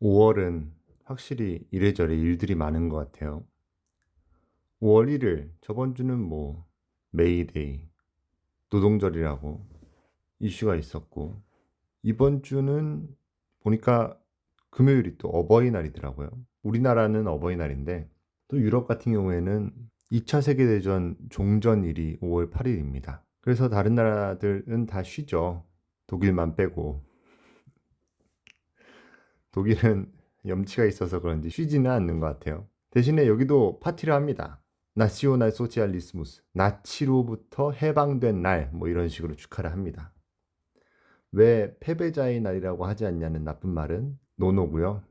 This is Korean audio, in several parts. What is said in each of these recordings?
5월은 확실히 이래저래 일들이 많은 것 같아요. 5월 1일, 저번 주는 뭐, 메이데이, 노동절이라고 이슈가 있었고, 이번 주는 보니까 금요일이 또 어버이날이더라고요. 우리나라는 어버이날인데, 또 유럽 같은 경우에는 2차 세계대전 종전일이 5월 8일입니다. 그래서 다른 나라들은 다 쉬죠. 독일만 빼고. 독일은 염치가 있어서 그런지 쉬지는 않는 것 같아요. 대신에 여기도 파티를 합니다. 나시오날 소치알리스무스, 나치로부터 해방된 날, 뭐 이런 식으로 축하를 합니다. 왜 패배자의 날이라고 하지 않냐는 나쁜 말은 노노고요.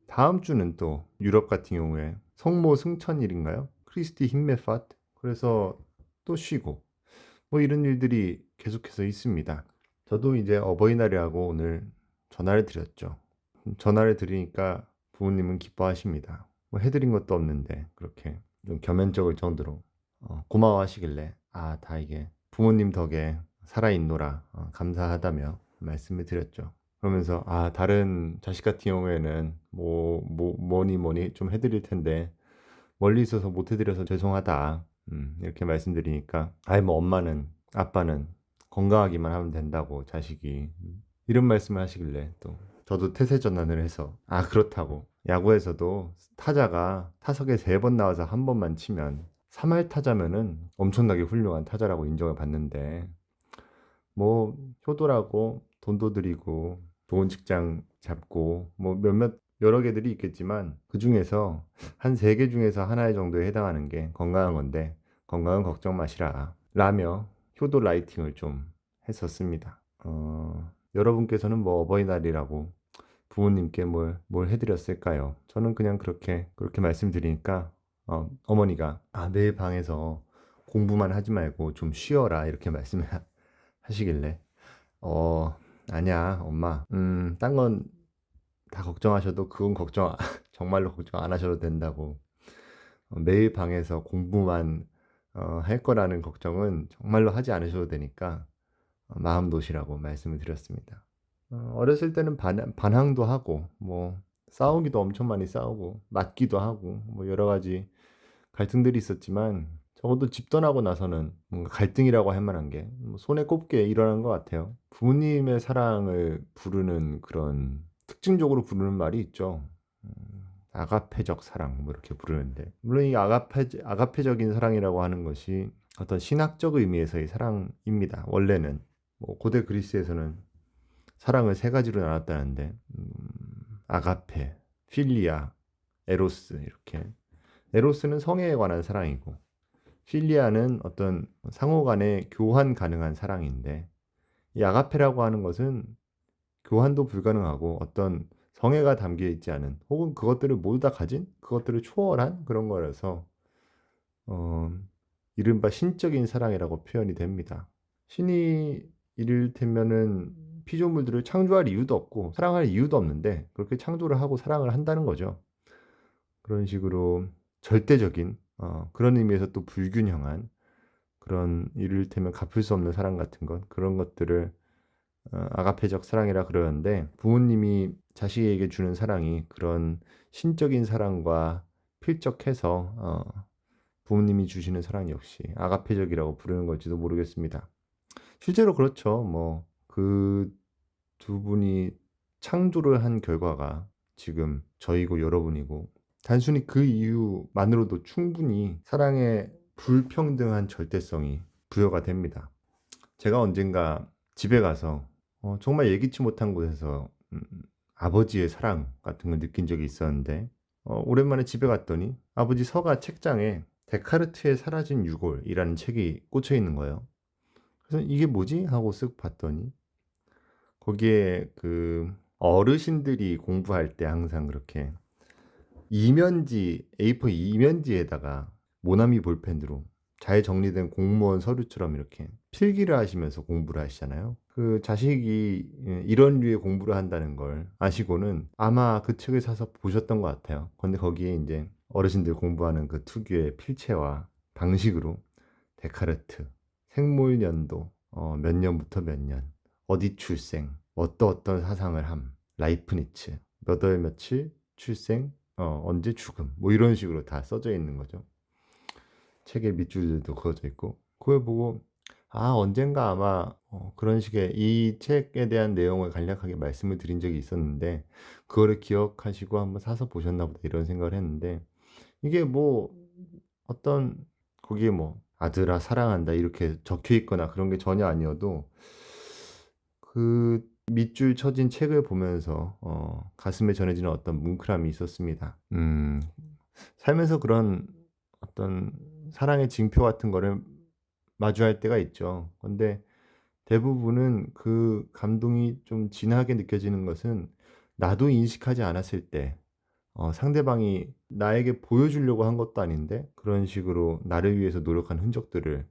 다음 주는 또 유럽 같은 경우에 성모 승천일인가요? 크리스티 힌메파트. 그래서 또 쉬고 뭐 이런 일들이 계속해서 있습니다. 저도 이제 어버이날이라고 오늘 전화를 드렸죠. 전화를 드리니까 부모님은 기뻐하십니다. 뭐 해드린 것도 없는데 그렇게 좀 겸연쩍을 정도로 고마워하시길래 다 이게 부모님 덕에 살아있노라 감사하다며 말씀을 드렸죠. 그러면서 다른 자식 같은 경우에는 뭐니 좀 해드릴 텐데 멀리 있어서 못 해드려서 죄송하다 이렇게 말씀드리니까 뭐 엄마는 아빠는 건강하기만 하면 된다고 자식이 이런 말씀을 하시길래 또 저도 태세 전환을 해서 그렇다고 야구에서도 타자가 타석에 3번 나와서 한 번만 치면 3할 타자면은 엄청나게 훌륭한 타자라고 인정을 받는데 뭐 효도라고 돈도 들이고 좋은 직장 잡고 뭐 몇몇 여러 개들이 있겠지만 그 중에서 한 3개 중에서 하나의 정도에 해당하는 게 건강한 건데 건강은 걱정 마시라 라며 효도 라이팅을 좀 했었습니다. 여러분께서는 뭐 어버이날이라고 부모님께 뭘 해드렸을까요? 저는 그냥 그렇게 말씀드리니까 어머니가 매일 방에서 공부만 하지 말고 좀 쉬어라 이렇게 말씀을 하시길래 아니야 엄마 딴 건 다 걱정하셔도 그건 정말로 걱정 안 하셔도 된다고 매일 방에서 공부만 할 거라는 걱정은 정말로 하지 않으셔도 되니까 마음 놓으시라고 말씀을 드렸습니다. 어렸을 때는 반항도 하고 뭐 싸우기도 엄청 많이 싸우고 맞기도 하고 뭐 여러 가지 갈등들이 있었지만 적어도 집 떠나고 나서는 뭔가 갈등이라고 할 만한 게뭐 손에 꼽게 일어난 것 같아요. 부모님의 사랑을 부르는 그런 특징적으로 부르는 말이 있죠. 아가페적 사랑 뭐 이렇게 부르는데 물론 이 아가페적인 사랑이라고 하는 것이 어떤 신학적 의미에서의 사랑입니다. 원래는 뭐 고대 그리스에서는 사랑을 3가지로 나눴다는데 아가페, 필리아, 에로스 이렇게 에로스는 성애에 관한 사랑이고 필리아는 어떤 상호 간에 교환 가능한 사랑인데 이 아가페라고 하는 것은 교환도 불가능하고 어떤 성애가 담겨 있지 않은 혹은 그것들을 모두 다 가진 그것들을 초월한 그런 거라서 어, 이른바 신적인 사랑이라고 표현이 됩니다. 신이 이를테면은 피조물들을 창조할 이유도 없고 사랑할 이유도 없는데 그렇게 창조를 하고 사랑을 한다는 거죠. 그런 식으로 절대적인 그런 의미에서 또 불균형한 그런 이를테면 갚을 수 없는 사랑 같은 것 그런 것들을 아가페적 사랑이라 그러는데 부모님이 자식에게 주는 사랑이 그런 신적인 사랑과 필적해서 부모님이 주시는 사랑 역시 아가페적이라고 부르는 걸지도 모르겠습니다. 실제로 그렇죠. 뭐 그 두 분이 창조를 한 결과가 지금 저이고 여러분이고 단순히 그 이유만으로도 충분히 사랑의 불평등한 절대성이 부여가 됩니다. 제가 언젠가 집에 가서 정말 예기치 못한 곳에서 아버지의 사랑 같은 걸 느낀 적이 있었는데 오랜만에 집에 갔더니 아버지 서가 책장에 데카르트의 사라진 유골이라는 책이 꽂혀 있는 거예요. 그래서 이게 뭐지? 하고 쓱 봤더니 거기에 그 어르신들이 공부할 때 항상 그렇게 A4 이면지에다가 모나미 볼펜으로 잘 정리된 공무원 서류처럼 이렇게 필기를 하시면서 공부를 하시잖아요. 그 자식이 이런 류의 공부를 한다는 걸 아시고는 아마 그 책을 사서 보셨던 것 같아요. 근데 거기에 이제 어르신들 공부하는 그 특유의 필체와 방식으로 데카르트, 생물연도, 몇 년부터 몇 년, 어디 출생, 어떤 사상을 함, 라이프니츠, 몇 월 며칠 출생, 언제 죽음, 뭐 이런 식으로 다 써져 있는 거죠. 책의 밑줄들도 그어져 있고, 그걸 보고 언젠가 아마 그런 식의 이 책에 대한 내용을 간략하게 말씀을 드린 적이 있었는데 그거를 기억하시고 한번 사서 보셨나 보다 이런 생각을 했는데, 이게 뭐 어떤 거기에 뭐 "아들아 사랑한다." 이렇게 적혀 있거나 그런 게 전혀 아니어도 그 밑줄 쳐진 책을 보면서 가슴에 전해지는 어떤 뭉클함이 있었습니다. 살면서 그런 어떤 사랑의 징표 같은 거를 마주할 때가 있죠. 근데 대부분은 그 감동이 좀 진하게 느껴지는 것은 나도 인식하지 않았을 때, 상대방이 나에게 보여주려고 한 것도 아닌데 그런 식으로 나를 위해서 노력한 흔적들을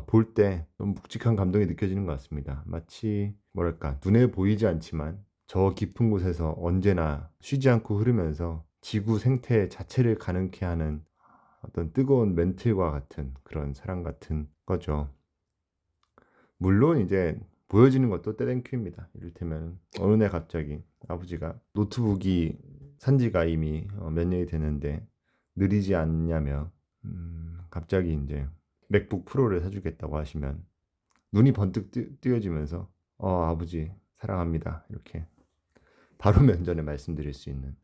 볼 때 좀 묵직한 감동이 느껴지는 것 같습니다. 마치 뭐랄까 눈에 보이지 않지만 저 깊은 곳에서 언제나 쉬지 않고 흐르면서 지구 생태 자체를 가능케 하는 어떤 뜨거운 멘틀과 같은 그런 사랑 같은 거죠. 물론 이제 보여지는 것도 떼땡큐입니다. 이를테면 어느 날 갑자기 아버지가 노트북이 산 지가 이미 몇 년이 됐는데 느리지 않냐며 갑자기 인제 맥북 프로를 사주겠다고 하시면 눈이 번뜩 뜨여지면서 아버지 사랑합니다." 이렇게 바로 면전에 말씀드릴 수 있는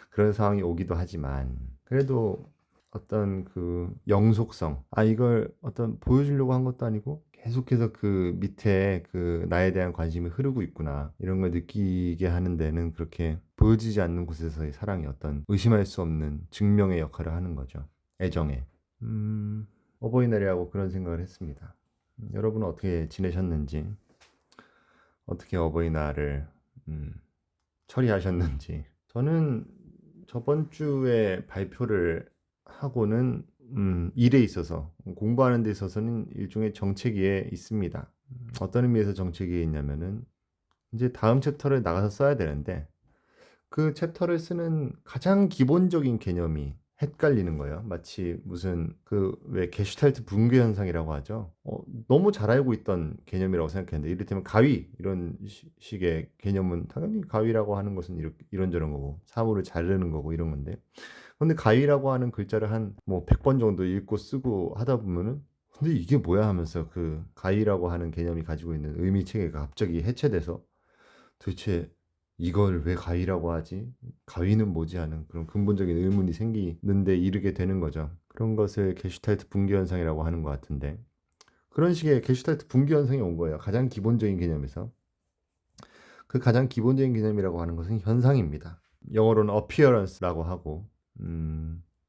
그런 상황이 오기도 하지만, 그래도 어떤 그 영속성, 이걸 어떤 보여주려고 한 것도 아니고 계속해서 그 밑에 그 나에 대한 관심이 흐르고 있구나 이런 걸 느끼게 하는 데는 그렇게 보여지지 않는 곳에서의 사랑이 어떤 의심할 수 없는 증명의 역할을 하는 거죠. 애정의. 어버이날이라고 그런 생각을 했습니다. 여러분은 어떻게 지내셨는지, 어떻게 어버이날을 처리하셨는지. 저는 저번 주에 발표를 하고는 일에 있어서, 공부하는 데 있어서는 일종의 정체기에 있습니다. 어떤 의미에서 정체기에 있냐면은 이제 다음 챕터를 나가서 써야 되는데 그 챕터를 쓰는 가장 기본적인 개념이 헷갈리는 거예요. 마치 무슨 그 왜 게슈탈트 붕괴 현상이라고 하죠. 너무 잘 알고 있던 개념이라고 생각했는데, 이를테면 가위 이런 식의 개념은 당연히 가위라고 하는 것은 이런저런 거고 사물을 자르는 거고 이런 건데, 근데 가위라고 하는 글자를 한 뭐 100번 정도 읽고 쓰고 하다 보면은 '근데 이게 뭐야?' 하면서 그 가위라고 하는 개념이 가지고 있는 의미 체계가 갑자기 해체돼서 '도대체 이걸 왜 가위라고 하지? 가위는 뭐지?' 하는 그런 근본적인 의문이 생기는데 이르게 되는 거죠. 그런 것을 게슈탈트 붕괴 현상이라고 하는 것 같은데, 그런 식의 게슈탈트 붕괴 현상이 온 거예요, 가장 기본적인 개념에서. 그 가장 기본적인 개념이라고 하는 것은 현상입니다. 영어로는 appearance라고 하고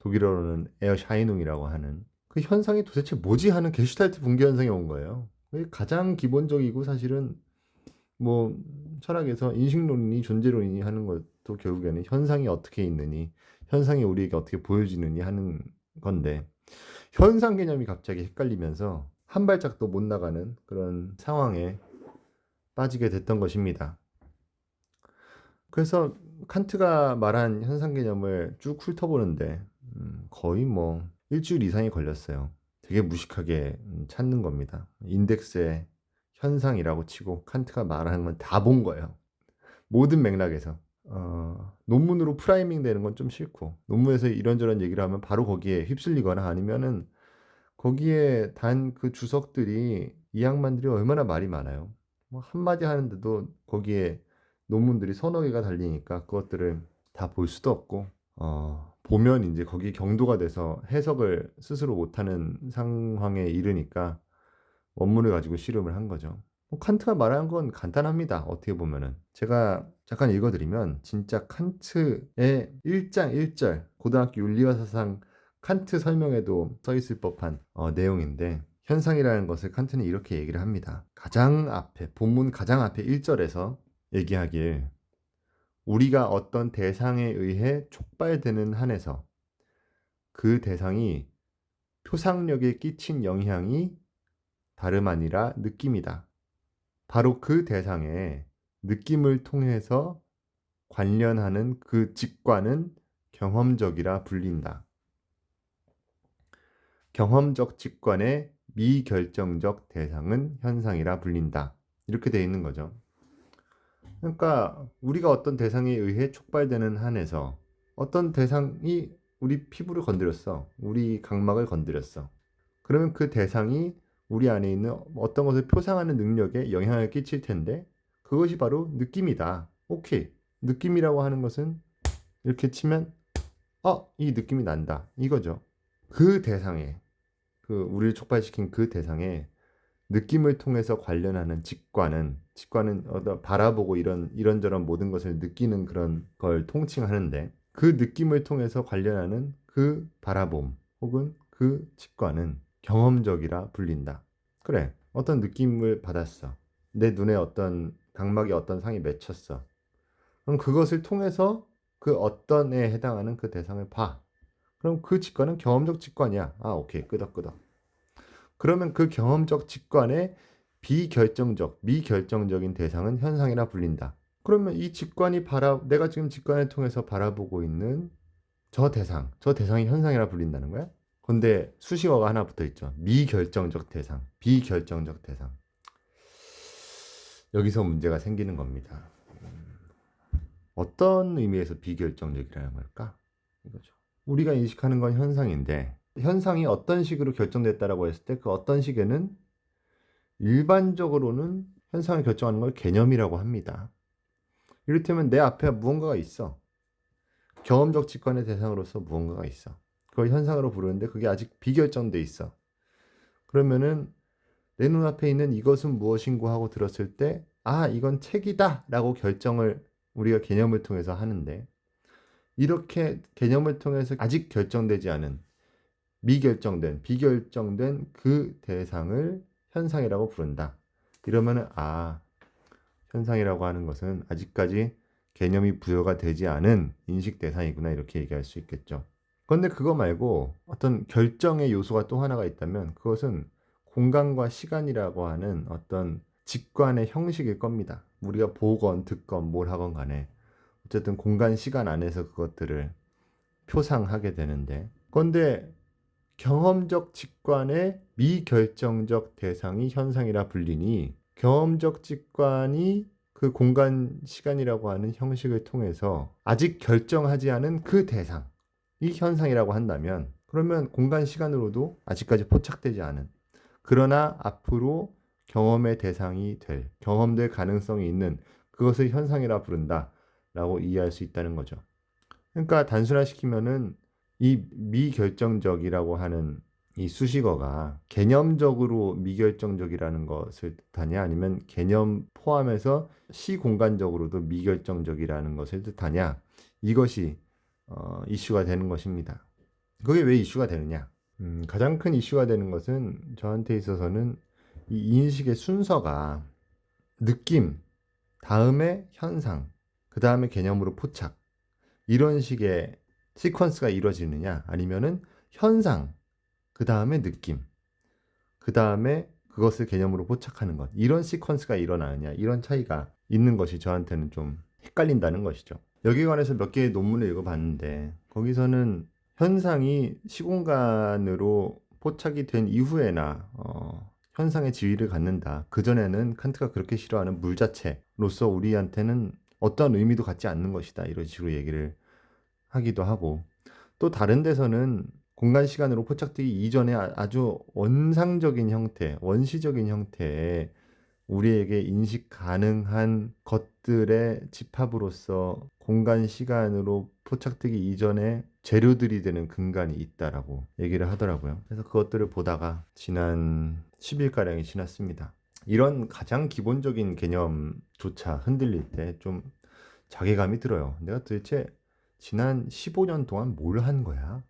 독일어로는 Erscheinung이라고 하는 그 현상이 도대체 뭐지 하는 게슈탈트 붕괴 현상이 온 거예요. 그게 가장 기본적이고, 사실은 뭐 철학에서 인식론이니 존재론이니 하는 것도 결국에는 현상이 어떻게 있느니, 현상이 우리에게 어떻게 보여지느니 하는 건데, 현상 개념이 갑자기 헷갈리면서 한 발짝도 못 나가는 그런 상황에 빠지게 됐던 것입니다. 그래서 칸트가 말한 현상 개념을 쭉 훑어보는데 거의 뭐 일주일 이상이 걸렸어요. 되게 무식하게 찾는 겁니다. 인덱스에 현상이라고 치고 칸트가 말하는 건 다 본 거예요. 모든 맥락에서. 논문으로 프라이밍 되는 건 좀 싫고, 논문에서 이런저런 얘기를 하면 바로 거기에 휩쓸리거나 아니면은 거기에 단 그 주석들이 이 양반들이 얼마나 말이 많아요. 뭐 한마디 하는데도 거기에 논문들이 서너 개가 달리니까 그것들을 다 볼 수도 없고, 보면 인제 거기에 경도가 돼서 해석을 스스로 못하는 상황에 이르니까 원문을 가지고 씨름을 한 거죠. 칸트가 말하는 건 간단합니다, 어떻게 보면은. 제가 잠깐 읽어 드리면 진짜 칸트의 일장 일절, 고등학교 윤리와 사상 칸트 설명에도 써 있을 법한 내용인데, 현상이라는 것을 칸트는 이렇게 얘기를 합니다. 가장 앞에, 본문 가장 앞에 1절에서 얘기하길, 우리가 어떤 대상에 의해 촉발되는 한에서 그 대상이 표상력에 끼친 영향이 다름 아니라 느낌이다. 바로 그 대상에 느낌을 통해서 관련하는 그 직관은 경험적이라 불린다. 경험적 직관의 미결정적 대상은 현상이라 불린다. 이렇게 되어 있는 거죠. 그러니까 우리가 어떤 대상에 의해 촉발되는 한에서 어떤 대상이 우리 피부를 건드렸어. 우리 각막을 건드렸어. 그러면 그 대상이 우리 안에 있는 어떤 것을 표상하는 능력에 영향을 끼칠 텐데 그것이 바로 느낌이다. 오케이. 느낌이라고 하는 것은 이렇게 치면 이 느낌이 난다. 이거죠. 그 대상에 우리를 촉발시킨 그 대상에 느낌을 통해서 관련하는 직관은 바라보고 이런저런 모든 것을 느끼는 그런 걸 통칭하는데 그 느낌을 통해서 관련하는 그 바라봄 혹은 그 직관은 경험적이라 불린다. 그래, 어떤 느낌을 받았어. 내 눈에 어떤 각막에 어떤 상이 맺혔어. 그럼 그것을 통해서 그 어떤에 해당하는 그 대상을 봐. 그럼 그 직관은 경험적 직관이야. 오케이, 끄덕끄덕. 그러면 그 경험적 직관의 미결정적인 대상은 현상이라 불린다. 그러면 이 직관이 내가 지금 직관을 통해서 바라보고 있는 저 대상이 현상이라 불린다는 거야? 근데 수식어가 하나 붙어 있죠. 미결정적 대상, 비결정적 대상. 여기서 문제가 생기는 겁니다. 어떤 의미에서 비결정적이라는 걸까? 이거죠. 우리가 인식하는 건 현상인데 현상이 어떤 식으로 결정됐다라고 했을 때 그 어떤 식에는 일반적으로는 현상을 결정하는 걸 개념이라고 합니다. 이를테면 내 앞에 무언가가 있어. 경험적 직관의 대상으로서 무언가가 있어. 그걸 현상으로 부르는데 그게 아직 비결정돼 있어. 그러면은 내 눈앞에 있는 이것은 무엇인고 하고 들었을 때 이건 책이다 라고 결정을 우리가 개념을 통해서 하는데 이렇게 개념을 통해서 아직 결정되지 않은 비결정된 그 대상을 현상이라고 부른다. 이러면은 현상이라고 하는 것은 아직까지 개념이 부여가 되지 않은 인식 대상이구나 이렇게 얘기할 수 있겠죠. 그런데 그거 말고 어떤 결정의 요소가 또 하나가 있다면 그것은 공간과 시간이라고 하는 어떤 직관의 형식일 겁니다. 우리가 보건 듣건 뭘 하건 간에 어쨌든 공간 시간 안에서 그것들을 표상하게 되는데 그런데 경험적 직관의 미결정적 대상이 현상이라 불리니 경험적 직관이 그 공간 시간이라고 하는 형식을 통해서 아직 결정하지 않은 그 대상이 현상이라고 한다면 그러면 공간 시간으로도 아직까지 포착되지 않은 그러나 앞으로 경험의 대상이 경험될 가능성이 있는 그것을 현상이라 부른다 라고 이해할 수 있다는 거죠. 그러니까 단순화시키면은 이 미결정적이라고 하는 이 수식어가 개념적으로 미결정적이라는 것을 뜻하냐 아니면 개념 포함해서 시공간적으로도 미결정적이라는 것을 뜻하냐 이것이 이슈가 되는 것입니다. 그게 왜 이슈가 되느냐? 가장 큰 이슈가 되는 것은 저한테 있어서는 이 인식의 순서가 느낌, 다음에 현상, 그 다음에 개념으로 포착 이런 식의 시퀀스가 이루어지느냐 아니면은 현상, 그 다음에 느낌, 그 다음에 그것을 개념으로 포착하는 것 이런 시퀀스가 일어나느냐 이런 차이가 있는 것이 저한테는 좀 헷갈린다는 것이죠. 여기에 관해서 몇 개의 논문을 읽어봤는데 거기서는 현상이 시공간으로 포착이 된 이후에나 현상의 지위를 갖는다. 그전에는 칸트가 그렇게 싫어하는 물 자체로서 우리한테는 어떤 의미도 갖지 않는 것이다. 이런 식으로 얘기를 하기도 하고 또 다른 데서는 공간 시간으로 포착되기 이전에 아주 원상적인 형태, 원시적인 형태의 우리에게 인식 가능한 것들의 집합으로서 공간 시간으로 포착되기 이전에 재료들이 되는 근간이 있다라고 얘기를 하더라고요. 그래서 그것들을 보다가 지난 10일가량이 지났습니다. 이런 가장 기본적인 개념조차 흔들릴 때 좀 자괴감이 들어요. 내가 도대체 지난 15년 동안 뭘 한 거야?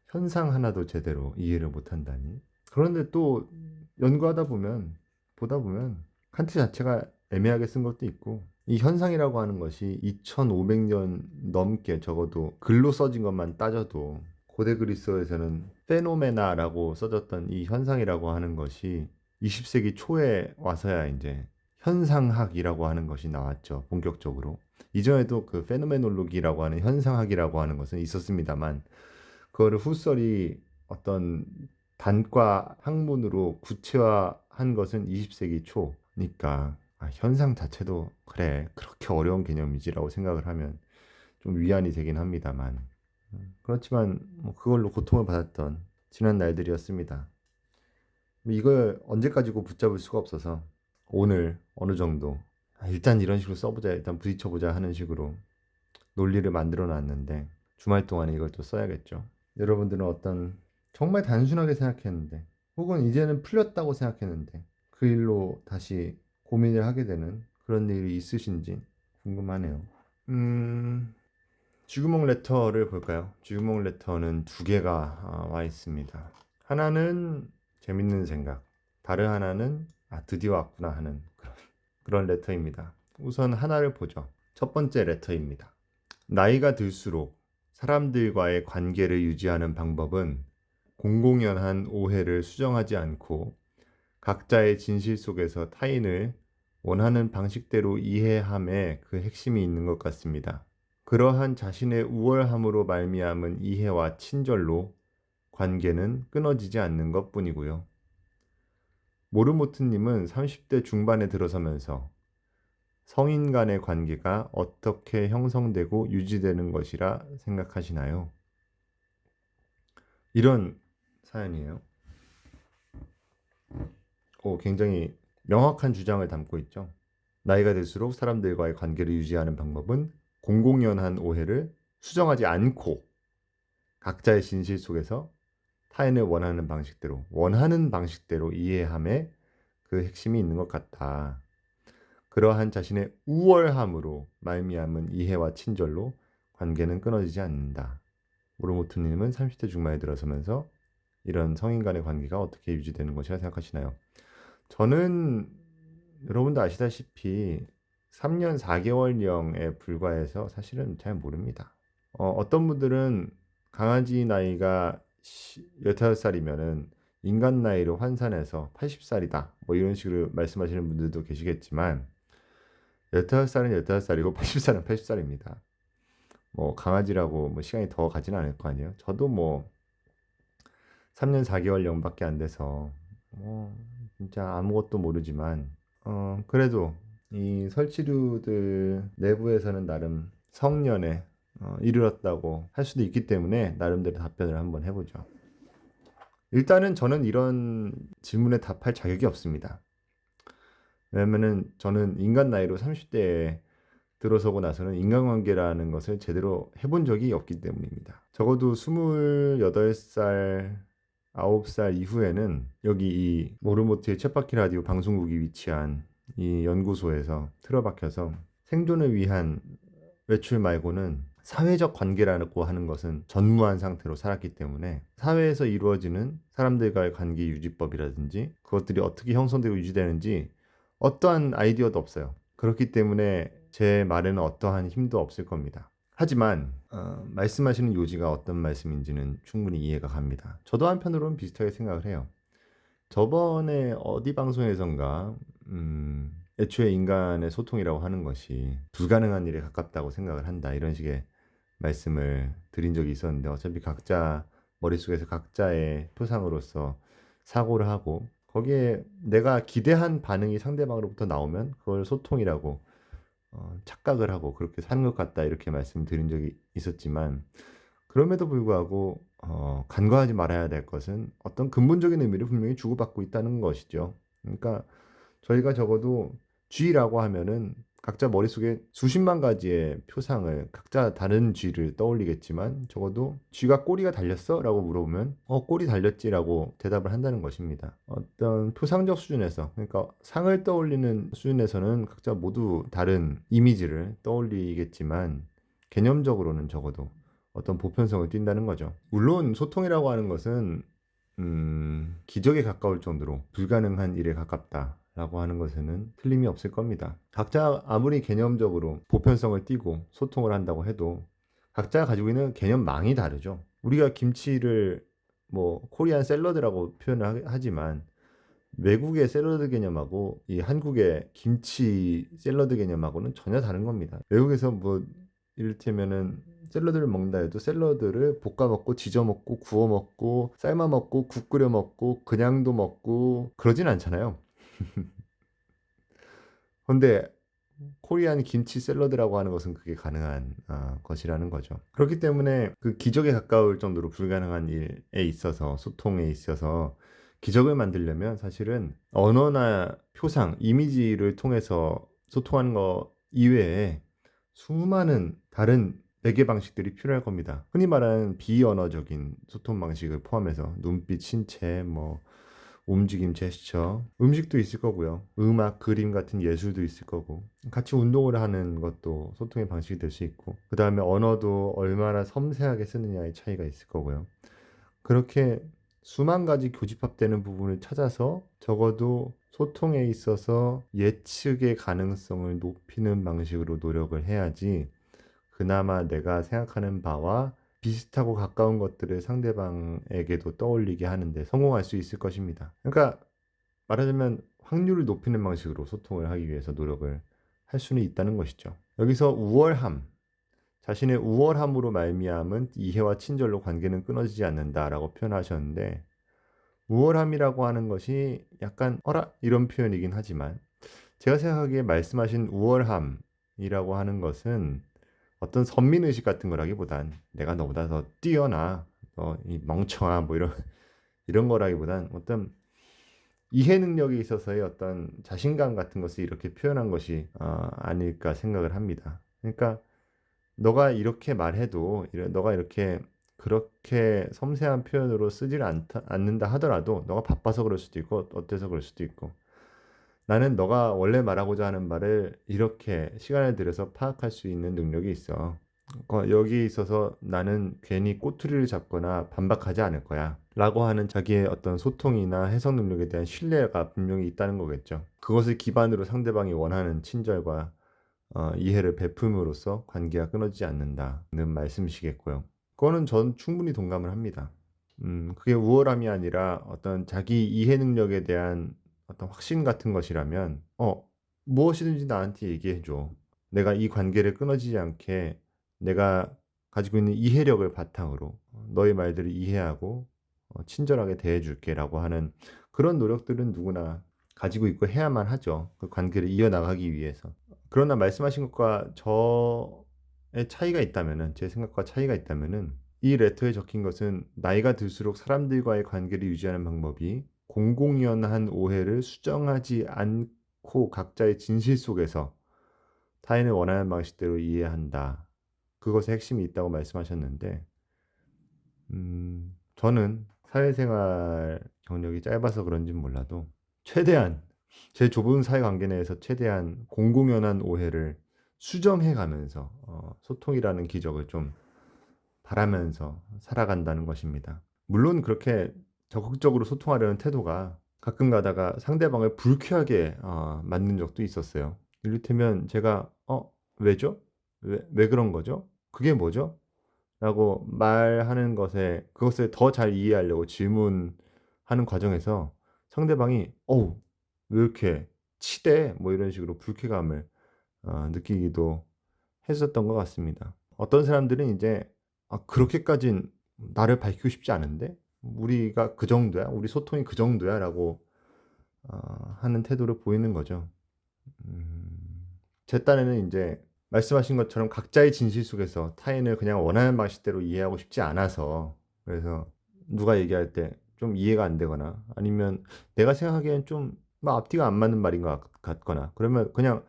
현상 하나도 제대로 이해를 못 한다니. 그런데 또 보다 보면 칸트 자체가 애매하게 쓴 것도 있고 이 현상이라고 하는 것이 2500년 넘게 적어도 글로 써진 것만 따져도 고대 그리스어에서는 페노메나라고 써졌던 이 현상이라고 하는 것이 20세기 초에 와서야 이제 현상학이라고 하는 것이 나왔죠. 본격적으로. 이전에도 그 페노메놀로기라고 하는 현상학이라고 하는 것은 있었습니다만 그거를 후설이 어떤 단과 학문으로 구체화한 것은 20세기 초니까 현상 자체도 그래 그렇게 어려운 개념이지라고 생각을 하면 좀 위안이 되긴 합니다만 그렇지만 뭐 그걸로 고통을 받았던 지난 날들이었습니다. 이걸 언제까지고 붙잡을 수가 없어서 오늘 어느 정도 일단 이런 식으로 써보자 일단 부딪혀보자 하는 식으로 논리를 만들어 놨는데 주말 동안에 이걸 또 써야겠죠. 여러분들은 어떤 정말 단순하게 생각했는데 혹은 이제는 풀렸다고 생각했는데 그 일로 다시 고민을 하게 되는 그런 일이 있으신지 궁금하네요. 쥐구멍 레터를 볼까요? 쥐구멍 레터는 두 개가 와 있습니다. 하나는 재밌는 생각, 다른 하나는 드디어 왔구나 하는 그런 레터입니다. 우선 하나를 보죠. 첫 번째 레터입니다. 나이가 들수록 사람들과의 관계를 유지하는 방법은 공공연한 오해를 수정하지 않고 각자의 진실 속에서 타인을 원하는 방식대로 이해함에 그 핵심이 있는 것 같습니다. 그러한 자신의 우월함으로 말미암은 이해와 친절로 관계는 끊어지지 않는 것뿐이고요. 모르모트님은 30대 중반에 들어서면서 성인 간의 관계가 어떻게 형성되고 유지되는 것이라 생각하시나요? 이런 사연이에요. 굉장히 명확한 주장을 담고 있죠. 나이가 들수록 사람들과의 관계를 유지하는 방법은 공공연한 오해를 수정하지 않고 각자의 진실 속에서 타인을 원하는 방식대로 이해함에 그 핵심이 있는 것 같다. 그러한 자신의 우월함으로 말미암은 이해와 친절로 관계는 끊어지지 않는다. 모르모트님은 30대 중반에 들어서면서 이런 성인 간의 관계가 어떻게 유지되는 것이라 생각하시나요? 저는 여러분도 아시다시피 3년 4개월령에 불과해서 사실은 잘 모릅니다. 어떤 분들은 강아지 나이가 15살이면은 인간 나이로 환산해서 80살이다. 뭐 이런 식으로 말씀하시는 분들도 계시겠지만 15살은 15살이고 80살은 80살입니다. 뭐 강아지라고 뭐 시간이 더 가지는 않을 거 아니에요. 저도 뭐 3년 4개월령밖에 안 돼서 진짜 아무것도 모르지만 그래도 이 설치류들 내부에서는 나름 성년에 이르렀다고 할 수도 있기 때문에 나름대로 답변을 한번 해보죠. 일단은 저는 이런 질문에 답할 자격이 없습니다. 왜냐면은 저는 인간 나이로 30대에 들어서고 나서는 인간관계라는 것을 제대로 해본 적이 없기 때문입니다. 적어도 28살, 9살 이후에는 여기 이 모르모트의 쳇바퀴 라디오 방송국이 위치한 이 연구소에서 틀어박혀서 생존을 위한 외출 말고는 사회적 관계라고 하는 것은 전무한 상태로 살았기 때문에 사회에서 이루어지는 사람들과의 관계 유지법이라든지 그것들이 어떻게 형성되고 유지되는지 어떠한 아이디어도 없어요. 그렇기 때문에 제 말에는 어떠한 힘도 없을 겁니다. 하지만 말씀하시는 요지가 어떤 말씀인지는 충분히 이해가 갑니다. 저도 한편으로는 비슷하게 생각을 해요. 저번에 어디 방송에선가 애초에 인간의 소통이라고 하는 것이 불가능한 일에 가깝다고 생각을 한다 이런 식의 말씀을 드린 적이 있었는데 어차피 각자 머릿속에서 각자의 표상으로서 사고를 하고 거기에 내가 기대한 반응이 상대방으로부터 나오면 그걸 소통이라고 착각을 하고 그렇게 사는 것 같다 이렇게 말씀드린 적이 있었지만 그럼에도 불구하고 간과하지 말아야 될 것은 어떤 근본적인 의미를 분명히 주고받고 있다는 것이죠. 그러니까 저희가 적어도 쥐라고 하면은 각자 머릿속에 수십만 가지의 표상을 각자 다른 쥐를 떠올리겠지만 적어도 쥐가 꼬리가 달렸어? 라고 물어보면 꼬리 달렸지라고 대답을 한다는 것입니다. 어떤 표상적 수준에서 그러니까 상을 떠올리는 수준에서는 각자 모두 다른 이미지를 떠올리겠지만 개념적으로는 적어도 어떤 보편성을 띈다는 거죠. 물론 소통이라고 하는 것은 기적에 가까울 정도로 불가능한 일에 가깝다. 라고 하는 것에는 틀림이 없을 겁니다. 각자 아무리 개념적으로 보편성을 띠고 소통을 한다고 해도 각자가 가지고 있는 개념망이 다르죠. 우리가 김치를 뭐 코리안 샐러드라고 표현을 하지만 외국의 샐러드 개념하고 이 한국의 김치 샐러드 개념하고는 전혀 다른 겁니다. 외국에서 뭐 이를테면은 샐러드를 먹는다 해도 샐러드를 볶아 먹고 지져 먹고 구워 먹고 삶아 먹고 국 끓여 먹고 그냥도 먹고 그러진 않잖아요. 근데 코리안 김치 샐러드라고 하는 것은 그게 가능한 것이라는 거죠. 그렇기 때문에 그 기적에 가까울 정도로 불가능한 일에 있어서 소통에 있어서 기적을 만들려면 사실은 언어나 표상, 이미지를 통해서 소통하는 거 이외에 수많은 다른 매개 방식들이 필요할 겁니다. 흔히 말하는 비언어적인 소통 방식을 포함해서 눈빛, 신체, 뭐 움직임, 제스처, 음식도 있을 거고요. 음악, 그림 같은 예술도 있을 거고, 같이 운동을 하는 것도 소통의 방식이 될 수 있고, 그 다음에 언어도 얼마나 섬세하게 쓰느냐의 차이가 있을 거고요. 그렇게 수만 가지 교집합되는 부분을 찾아서 적어도 소통에 있어서 예측의 가능성을 높이는 방식으로 노력을 해야지 그나마 내가 생각하는 바와 비슷하고 가까운 것들을 상대방에게도 떠올리게 하는데 성공할 수 있을 것입니다. 그러니까 말하자면 확률을 높이는 방식으로 소통을 하기 위해서 노력을 할 수는 있다는 것이죠. 여기서 우월함, 자신의 우월함으로 말미암은 이해와 친절로 관계는 끊어지지 않는다라고 표현하셨는데 우월함이라고 하는 것이 약간 어라 이런 표현이긴 하지만 제가 생각하기에 말씀하신 우월함이라고 하는 것은 어떤 선민의식 같은 거라기보단 내가 너보다 더 뛰어나, 이 멍청아 뭐 이런 거라기보단 어떤 이해 능력에 있어서의 어떤 자신감 같은 것을 이렇게 표현한 것이 아닐까 생각을 합니다. 그러니까 너가 이렇게 말해도 너가 이렇게 그렇게 섬세한 표현으로 쓰질 않는다 하더라도 너가 바빠서 그럴 수도 있고 어때서 그럴 수도 있고 나는 너가 원래 말하고자 하는 말을 이렇게 시간을 들여서 파악할 수 있는 능력이 있어. 여기 있어서 나는 괜히 꼬투리를 잡거나 반박하지 않을 거야. 라고 하는 자기의 어떤 소통이나 해석 능력에 대한 신뢰가 분명히 있다는 거겠죠. 그것을 기반으로 상대방이 원하는 친절과 이해를 베품으로써 관계가 끊어지지 않는다는 말씀이시겠고요. 그거는 전 충분히 동감을 합니다. 그게 우월함이 아니라 어떤 자기 이해 능력에 대한 어떤 확신 같은 것이라면, 무엇이든지 나한테 얘기해 줘. 내가 이 관계를 끊어지지 않게 내가 가지고 있는 이해력을 바탕으로 너의 말들을 이해하고 친절하게 대해줄게라고 하는 그런 노력들은 누구나 가지고 있고 해야만 하죠. 그 관계를 이어나가기 위해서. 그러나 말씀하신 것과 저의 차이가 있다면은, 제 생각과 차이가 있다면은, 이 레터에 적힌 것은 나이가 들수록 사람들과의 관계를 유지하는 방법이 공공연한 오해를 수정하지 않고 각자의 진실 속에서 타인을 원하는 방식대로 이해한다. 그것에 핵심이 있다고 말씀하셨는데, 저는 사회생활 경력이 짧아서 그런진 몰라도 최대한 제 좁은 사회관계 내에서 최대한 공공연한 오해를 수정해 가면서 소통이라는 기적을 좀 바라면서 살아간다는 것입니다. 물론 그렇게 적극적으로 소통하려는 태도가 가끔 가다가 상대방을 불쾌하게 만든 적도 있었어요. 이를테면 제가 왜죠? 왜 그런 거죠? 그게 뭐죠? 라고 말하는 것에 그것을 더 잘 이해하려고 질문하는 과정에서 상대방이 어우 왜 이렇게 치대 뭐 이런 식으로 불쾌감을 느끼기도 했었던 것 같습니다. 어떤 사람들은 이제 그렇게까진 나를 밝히고 싶지 않은데 우리가 그 정도야 우리 소통이 그 정도야라고 하는 태도를 보이는 거죠. 제 딴에는 이제 말씀하신 것처럼 각자의 진실 속에서 타인을 그냥 원하는 방식대로 이해하고 싶지 않아서 그래서 누가 얘기할 때 좀 이해가 안 되거나 아니면 내가 생각하기엔 좀 앞뒤가 안 맞는 말인 것 같거나 그러면 그냥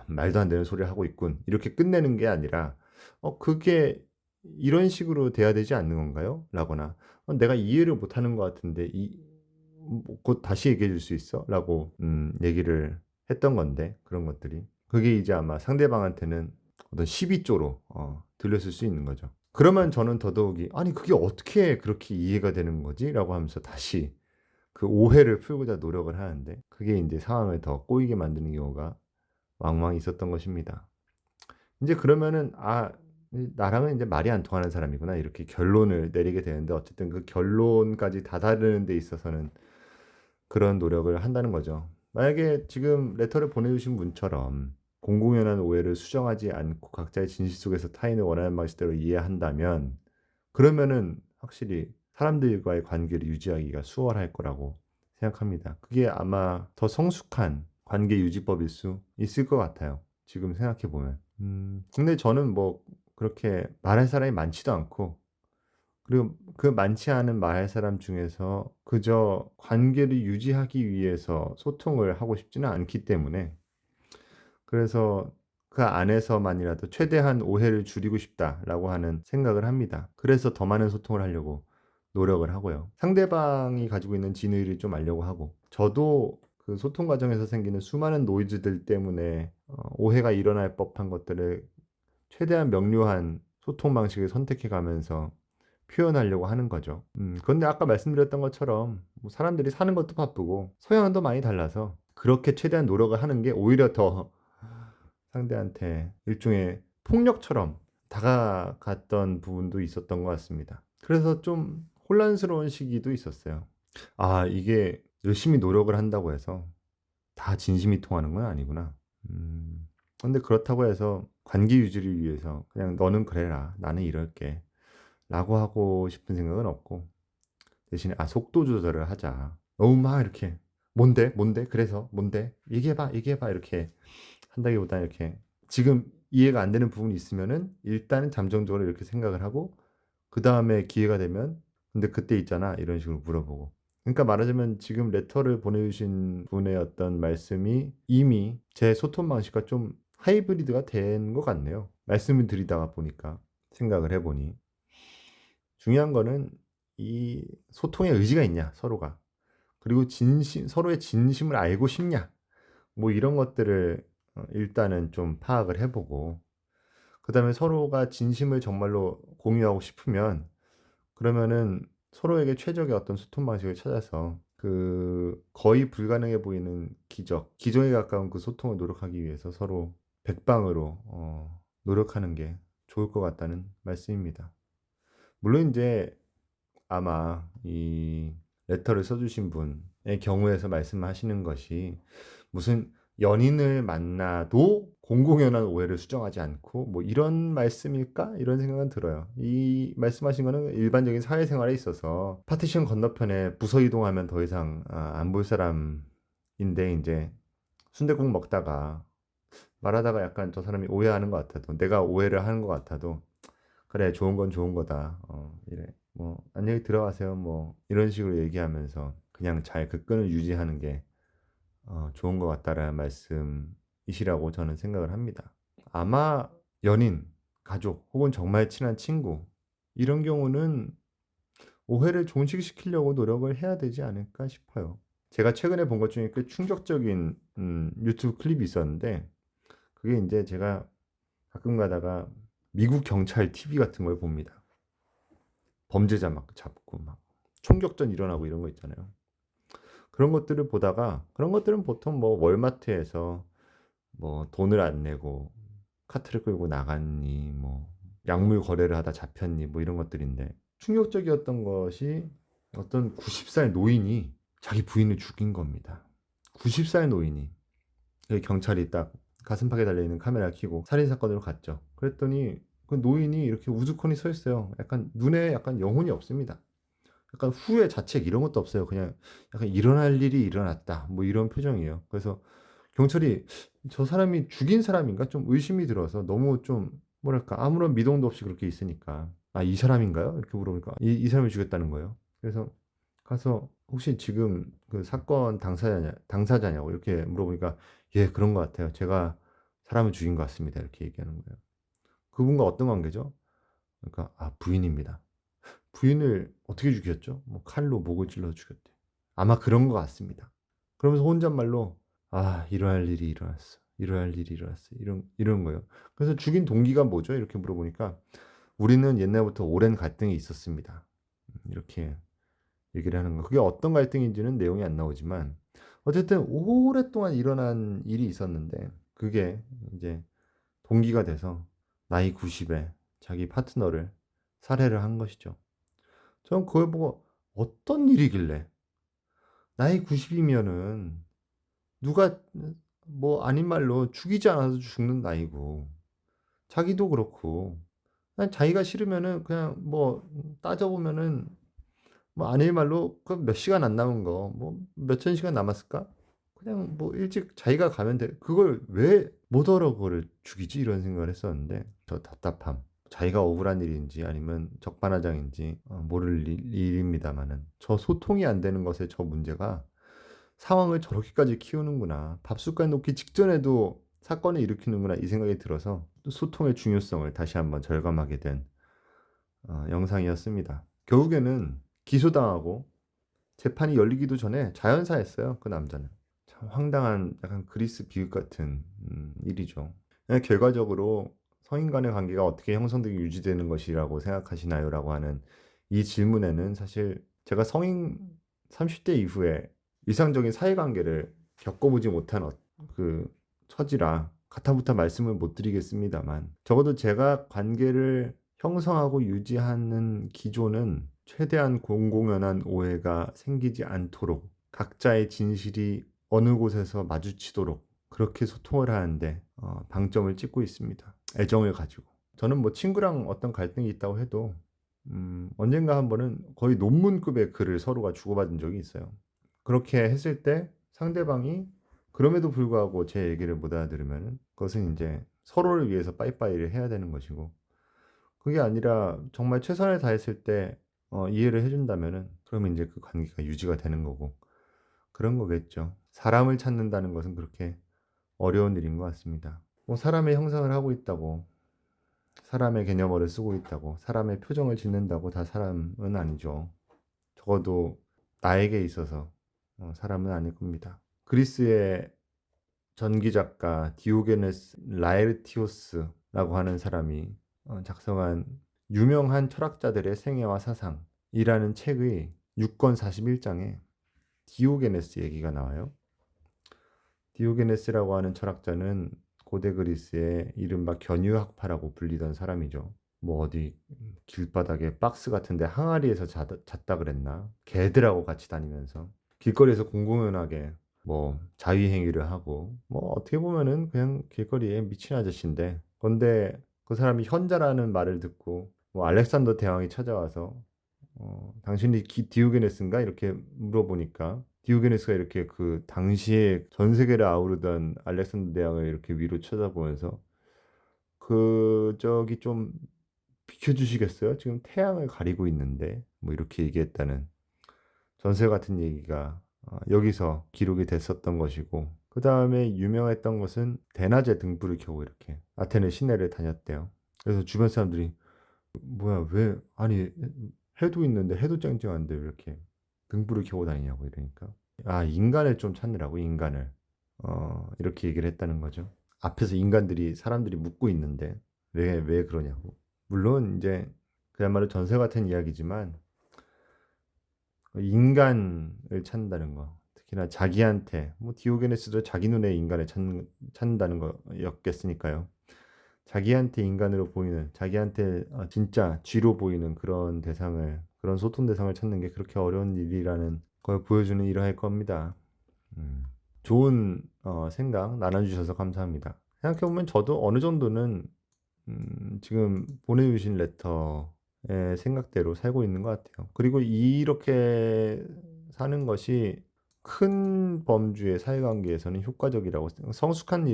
말도 안 되는 소리를 하고 있군 이렇게 끝내는 게 아니라 그게 이런 식으로 돼야 되지 않는 건가요? 라거나 내가 이해를 못하는 것 같은데 곧 다시 얘기해 줄 수 있어? 라고 얘기를 했던 건데 그런 것들이 그게 이제 아마 상대방한테는 어떤 시비조로 들렸을 수 있는 거죠. 그러면 저는 더더욱이 아니 그게 어떻게 그렇게 이해가 되는 거지? 라고 하면서 다시 그 오해를 풀고자 노력을 하는데 그게 이제 상황을 더 꼬이게 만드는 경우가 왕왕 있었던 것입니다. 이제 그러면은 나랑은 이제 말이 안 통하는 사람이구나 이렇게 결론을 내리게 되는데 어쨌든 그 결론까지 다다르는 데 있어서는 그런 노력을 한다는 거죠. 만약에 지금 레터를 보내주신 분처럼 공공연한 오해를 수정하지 않고 각자의 진실 속에서 타인을 원하는 방식대로 이해한다면 그러면은 확실히 사람들과의 관계를 유지하기가 수월할 거라고 생각합니다. 그게 아마 더 성숙한 관계 유지법일 수 있을 것 같아요. 지금 생각해 보면. 근데 저는 뭐 그렇게 말할 사람이 많지도 않고, 그리고 그 많지 않은 말할 사람 중에서 그저 관계를 유지하기 위해서 소통을 하고 싶지는 않기 때문에, 그래서 그 안에서만이라도 최대한 오해를 줄이고 싶다라고 하는 생각을 합니다. 그래서 더 많은 소통을 하려고 노력을 하고요. 상대방이 가지고 있는 진의를 좀 알려고 하고, 저도 그 소통 과정에서 생기는 수많은 노이즈들 때문에 오해가 일어날 법한 것들을 최대한 명료한 소통 방식을 선택해 가면서 표현하려고 하는 거죠. 그런데 아까 말씀드렸던 것처럼 뭐 사람들이 사는 것도 바쁘고 성향도 많이 달라서 그렇게 최대한 노력을 하는 게 오히려 더 상대한테 일종의 폭력처럼 다가갔던 부분도 있었던 것 같습니다. 그래서 좀 혼란스러운 시기도 있었어요. 아, 이게 열심히 노력을 한다고 해서 다 진심이 통하는 건 아니구나. 근데 그렇다고 해서 관계 유지를 위해서 그냥 너는 그래라, 나는 이럴게 라고 하고 싶은 생각은 없고, 대신에 속도 조절을 하자. 너무 막 이렇게 뭔데? 뭔데? 그래서 뭔데? 얘기해봐, 얘기해봐 이렇게 한다기보다 이렇게 지금 이해가 안 되는 부분이 있으면은 일단은 잠정적으로 이렇게 생각을 하고, 그 다음에 기회가 되면 근데 그때 있잖아 이런 식으로 물어보고. 그러니까 말하자면 지금 레터를 보내주신 분의 어떤 말씀이 이미 제 소통 방식과 좀 하이브리드가 된 것 같네요. 말씀을 드리다가 보니까, 생각을 해보니 중요한 거는 이 소통의 의지가 있냐 서로가, 그리고 서로의 진심을 알고 싶냐, 뭐 이런 것들을 일단은 좀 파악을 해보고, 그 다음에 서로가 진심을 정말로 공유하고 싶으면 그러면은 서로에게 최적의 어떤 소통 방식을 찾아서 그 거의 불가능해 보이는 기적에 가까운 그 소통을 노력하기 위해서 서로 백방으로 노력하는 게 좋을 것 같다는 말씀입니다. 물론 이제 아마 이 레터를 써주신 분의 경우에서 말씀하시는 것이 무슨 연인을 만나도 공공연한 오해를 수정하지 않고 뭐 이런 말씀일까? 이런 생각은 들어요. 이 말씀하신 거는 일반적인 사회생활에 있어서 파티션 건너편에 부서 이동하면 더 이상 안 볼 사람인데, 이제 순댓국 먹다가 말하다가 약간 저 사람이 오해하는 것 같아도, 내가 오해를 하는 것 같아도 그래 좋은 건 좋은 거다 이래 뭐 안녕히 들어가세요 뭐 이런 식으로 얘기하면서 그냥 잘 그 끈을 유지하는 게 좋은 것 같다라는 말씀이시라고 저는 생각을 합니다. 아마 연인, 가족 혹은 정말 친한 친구 이런 경우는 오해를 종식시키려고 노력을 해야 되지 않을까 싶어요. 제가 최근에 본 것 중에 꽤 충격적인 유튜브 클립이 있었는데, 그게 이제 제가 가끔 가다가 미국 경찰 TV 같은 걸 봅니다. 범죄자 막 잡고 막 총격전 일어나고 이런 거 있잖아요. 그런 것들을 보다가, 그런 것들은 보통 뭐 월마트에서 뭐 돈을 안 내고 카트를 끌고 나갔니, 뭐 약물 거래를 하다 잡혔니, 뭐 이런 것들인데, 충격적이었던 것이 어떤 90살 노인이 자기 부인을 죽인 겁니다. 90살 노인이. 경찰이 딱 가슴팍에 달려있는 카메라를 켜고 살인사건으로 갔죠. 그랬더니 그 노인이 이렇게 우두커니 서 있어요. 약간 눈에 약간 영혼이 없습니다. 약간 후회 자책 이런 것도 없어요. 그냥 약간 일어날 일이 일어났다, 뭐 이런 표정이에요. 그래서 경찰이 저 사람이 죽인 사람인가 좀 의심이 들어서, 너무 좀 뭐랄까 아무런 미동도 없이 그렇게 있으니까 이 사람인가요? 이렇게 물어보니까 이 사람이 죽였다는 거예요. 그래서 가서 혹시 지금 그 사건 당사자냐고 이렇게 물어보니까, 예, 그런 것 같아요. 제가 사람을 죽인 것 같습니다. 이렇게 얘기하는 거예요. 그분과 어떤 관계죠? 그러니까 부인입니다. 부인을 어떻게 죽였죠? 뭐 칼로 목을 찔러 죽였대. 아마 그런 것 같습니다. 그러면서 혼잣말로 일어날 일이 일어났어. 일어날 일이 일어났어. 이런 거예요. 그래서 죽인 동기가 뭐죠? 이렇게 물어보니까 우리는 옛날부터 오랜 갈등이 있었습니다. 이렇게 얘기를 하는 거. 그게 어떤 갈등인지는 내용이 안 나오지만 어쨌든 오랫동안 일어난 일이 있었는데, 그게 이제 동기가 돼서 나이 90에 자기 파트너를 살해를 한 것이죠. 저는 그걸 보고 어떤 일이길래 나이 90이면은 누가 뭐 아닌 말로 죽이지 않아도 죽는 나이고, 자기도 그렇고 그냥 자기가 싫으면은 그냥 뭐 따져보면은 뭐 아닐 말로 그 몇 시간 안 남은 거, 뭐 몇천 시간 남았을까? 그냥 뭐 일찍 자기가 가면 돼. 그걸 왜 못하러 그거를 죽이지? 이런 생각을 했었는데 저 답답함. 자기가 억울한 일인지 아니면 적반하장인지 모를 일입니다만은 저 소통이 안 되는 것의 저 문제가 상황을 저렇게까지 키우는구나. 밥숟갈 놓기 직전에도 사건을 일으키는구나 이 생각이 들어서 소통의 중요성을 다시 한번 절감하게 된 영상이었습니다. 결국에는 기소당하고 재판이 열리기도 전에 자연사했어요. 그 남자는. 참 황당한 약간 그리스 비극 같은 일이죠. 결과적으로 성인 간의 관계가 어떻게 형성되게 유지되는 것이라고 생각하시나요? 라고 하는 이 질문에는 사실 제가 성인 30대 이후에 이상적인 사회관계를 겪어보지 못한 그 처지라 가타부타 말씀을 못 드리겠습니다만 적어도 제가 관계를 형성하고 유지하는 기조는 최대한 공공연한 오해가 생기지 않도록 각자의 진실이 어느 곳에서 마주치도록 그렇게 소통을 하는데 방점을 찍고 있습니다. 애정을 가지고. 저는 뭐 친구랑 어떤 갈등이 있다고 해도 언젠가 한 번은 거의 논문급의 글을 서로가 주고받은 적이 있어요. 그렇게 했을 때 상대방이 그럼에도 불구하고 제 얘기를 못 알아들으면 그것은 이제 서로를 위해서 빠이빠이를 해야 되는 것이고 그게 아니라 정말 최선을 다했을 때 이해를 해준다면은 그러면 이제 그 관계가 유지가 되는 거고 그런 거겠죠. 사람을 찾는다는 것은 그렇게 어려운 일인 것 같습니다. 뭐 사람의 형상을 하고 있다고 사람의 개념어를 쓰고 있다고 사람의 표정을 짓는다고 다 사람은 아니죠. 적어도 나에게 있어서 사람은 아닐 겁니다. 그리스의 전기 작가 디오게네스 라에르티오스라고 하는 사람이 작성한 유명한 철학자들의 생애와 사상이라는 책의 6권 41장에 디오게네스 얘기가 나와요. 디오게네스라고 하는 철학자는 고대 그리스의 이른바 견유학파라고 불리던 사람이죠. 뭐 어디 길바닥에 박스 같은데 항아리에서 잤다 그랬나? 개들하고 같이 다니면서 길거리에서 공공연하게 뭐 자위행위를 하고 뭐 어떻게 보면은 그냥 길거리에 미친 아저씨인데 근데 그 사람이 현자라는 말을 듣고 뭐 알렉산더 대왕이 찾아와서 당신이 디오게네스인가 이렇게 물어보니까 디오게네스가 이렇게 그 당시에 전 세계를 아우르던 알렉산더 대왕을 이렇게 위로 쳐다보면서 그 저기 좀 비켜주시겠어요? 지금 태양을 가리고 있는데 뭐 이렇게 얘기했다는 전설 같은 얘기가 여기서 기록이 됐었던 것이고 그 다음에 유명했던 것은 대낮에 등불을 켜고 이렇게 아테네 시내를 다녔대요. 그래서 주변 사람들이 뭐야 왜 아니 해도 있는데 해도 쨍쨍한데 왜 이렇게 등불을 켜고 다니냐고 이러니까 인간을 좀 찾느라고 인간을 이렇게 얘기를 했다는 거죠. 앞에서 사람들이 묻고 있는데 왜 그러냐고. 물론 이제 그야말로 전설 같은 이야기지만 인간을 찾는다는 거. 특히나 자기한테 뭐 디오게네스도 자기 눈에 인간을 찾는다는 거였겠으니까요. 자기한테 인간으로 보이는 자기한테 진짜 쥐로 보이는 그런 소통 대상을 찾는 게 그렇게 어려운 일이라는 걸 보여주는 일화일 겁니다. 좋은 생각 나눠주셔서 감사합니다. 생각해보면 저도 어느 정도는 지금 보내주신 레터의 생각대로 살고 있는 것 같아요. 그리고 이렇게 사는 것이 큰 범주의 사회관계에서는 효과적이라고 성숙한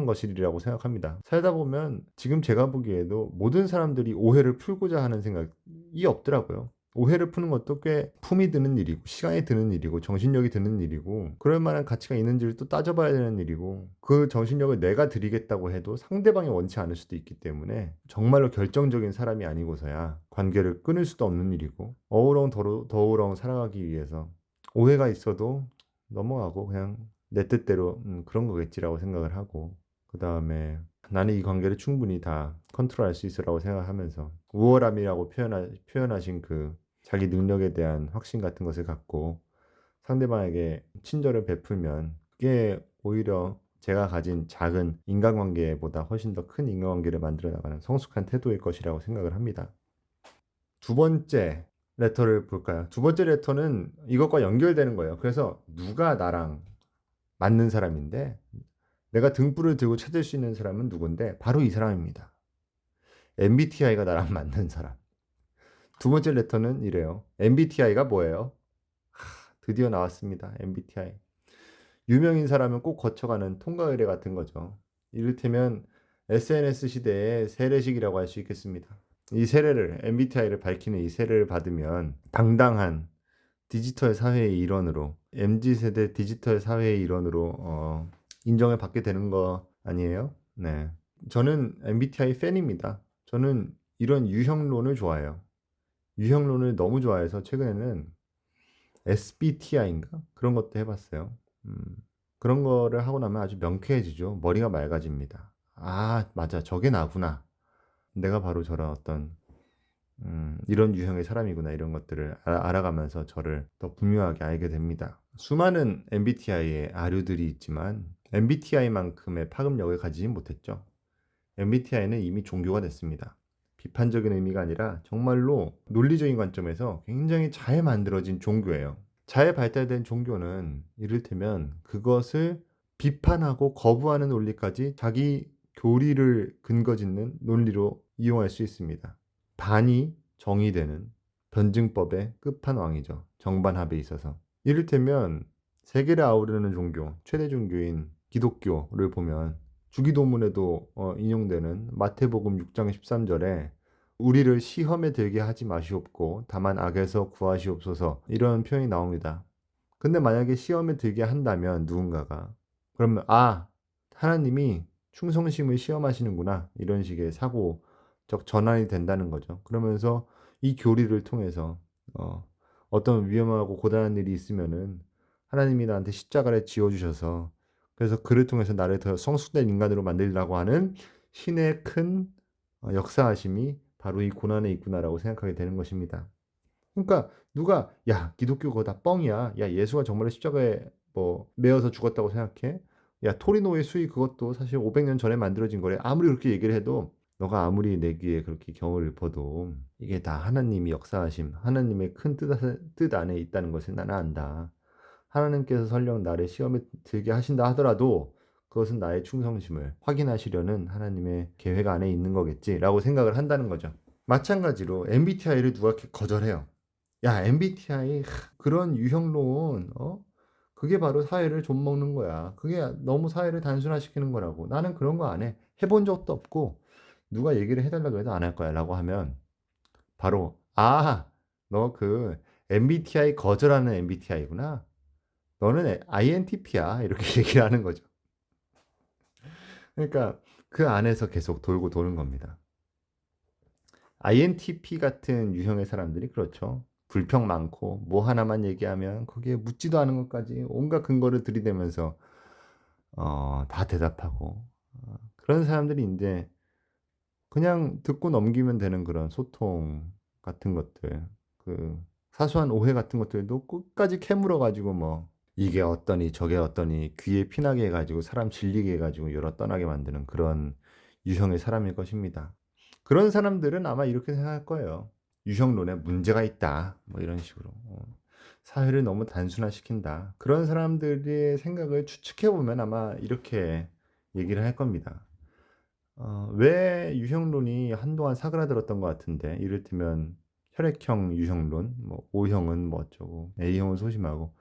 것이라고 생각합니다. 살다 보면 지금 제가 보기에도 모든 사람들이 오해를 풀고자 하는 생각이 없더라고요. 오해를 푸는 것도 꽤 품이 드는 일이고 시간이 드는 일이고 정신력이 드는 일이고 그럴 만한 가치가 있는지를 또 따져봐야 되는 일이고 그 정신력을 내가 드리겠다고 해도 상대방이 원치 않을 수도 있기 때문에 정말로 결정적인 사람이 아니고서야 관계를 끊을 수도 없는 일이고 더우렁 살아가기 위해서 오해가 있어도 넘어가고 그냥 내 뜻대로 그런 거겠지라고 생각을 하고 그 다음에 나는 이 관계를 충분히 다 컨트롤할 수 있으라고 생각하면서 우월함이라고 표현하신 그 자기 능력에 대한 확신 같은 것을 갖고 상대방에게 친절을 베풀면 그게 오히려 제가 가진 작은 인간관계보다 훨씬 더 큰 인간관계를 만들어 나가는 성숙한 태도일 것이라고 생각을 합니다. 두 번째 레터를 볼까요? 두 번째 레터는 이것과 연결되는 거예요. 그래서 누가 나랑 맞는 사람인데 내가 등불을 들고 찾을 수 있는 사람은 누군데 바로 이 사람입니다. MBTI가 나랑 맞는 사람. 두 번째 레터는 이래요. MBTI가 뭐예요? 드디어 나왔습니다. MBTI. 유명 인사라면 꼭 거쳐가는 통과 의례 같은 거죠. 이를테면 SNS 시대의 세례식이라고 할 수 있겠습니다. 이 세례를 MBTI를 밝히는 이 세례를 받으면 당당한 디지털 사회의 일원으로 MZ세대 디지털 사회의 일원으로 인정을 받게 되는 거 아니에요? 네. 저는 MBTI 팬입니다. 저는 이런 유형론을 좋아해요. 유형론을 너무 좋아해서 최근에는 SBTI인가? 그런 것도 해봤어요. 그런 거를 하고 나면 아주 명쾌해지죠. 머리가 맑아집니다. 아, 맞아. 저게 나구나. 내가 바로 저런 어떤 이런 유형의 사람이구나. 이런 것들을 알아가면서 저를 더 분명하게 알게 됩니다. 수많은 MBTI의 아류들이 있지만 MBTI만큼의 파급력을 가지지 못했죠. MBTI는 이미 종교가 됐습니다. 비판적인 의미가 아니라 정말로 논리적인 관점에서 굉장히 잘 만들어진 종교예요. 잘 발달된 종교는 이를테면 그것을 비판하고 거부하는 논리까지 자기 교리를 근거 짓는 논리로 이용할 수 있습니다. 반이 정의되는 변증법의 끝판왕이죠. 정반합에 있어서. 이를테면 세계를 아우르는 종교, 최대 종교인 기독교를 보면 주기도문에도 인용되는 마태복음 6장 13절에 우리를 시험에 들게 하지 마시옵고 다만 악에서 구하시옵소서 이런 표현이 나옵니다. 근데 만약에 시험에 들게 한다면 누군가가 그러면 하나님이 충성심을 시험하시는구나 이런 식의 사고적 전환이 된다는 거죠. 그러면서 이 교리를 통해서 어떤 위험하고 고단한 일이 있으면은 하나님이 나한테 십자가를 지어주셔서 그래서 그를 통해서 나를 더 성숙된 인간으로 만들려고 하는 신의 큰 역사하심이 바로 이 고난에 있구나라고 생각하게 되는 것입니다. 그러니까 누가 야 기독교 그거 다 뻥이야. 야 예수가 정말 십자가에 매어서 죽었다고 생각해? 야 토리노의 수위 그것도 사실 500년 전에 만들어진 거래. 아무리 그렇게 얘기를 해도 너가 아무리 내 귀에 그렇게 경을 읊어도 이게 다 하나님이 역사하심, 하나님의 큰 뜻 안에 있다는 것을 나는 안다. 하나님께서 설령 나를 시험에 들게 하신다 하더라도 그것은 나의 충성심을 확인하시려는 하나님의 계획 안에 있는 거겠지라고 생각을 한다는 거죠. 마찬가지로 MBTI를 누가 거절해요. 야, MBTI 그런 유형론 그게 바로 사회를 좀먹는 거야. 그게 너무 사회를 단순화시키는 거라고. 나는 그런 거 안 해. 해본 적도 없고 누가 얘기를 해달라고 해도 안 할 거야 라고 하면 바로 너 그 MBTI 거절하는 MBTI구나. 너는 INTP야. 이렇게 얘기를 하는 거죠. 그러니까 그 안에서 계속 돌고 도는 겁니다. INTP 같은 유형의 사람들이 그렇죠. 불평 많고 뭐 하나만 얘기하면 거기에 묻지도 않은 것까지 온갖 근거를 들이대면서 다 대답하고 그런 사람들이 이제 그냥 듣고 넘기면 되는 그런 소통 같은 것들 그 사소한 오해 같은 것들도 끝까지 캐물어 가지고 이게 어떠니 저게 어떠니 귀에 피나게 해가지고 사람 질리게 해가지고 열어 떠나게 만드는 그런 유형의 사람일 것입니다. 그런 사람들은 아마 이렇게 생각할 거예요. 유형론에 문제가 있다. 이런 식으로. 사회를 너무 단순화시킨다. 그런 사람들의 생각을 추측해보면 아마 이렇게 얘기를 할 겁니다. 왜 유형론이 한동안 사그라들었던 것 같은데, 이를테면 혈액형 유형론, O형은 어쩌고, A형은 소심하고,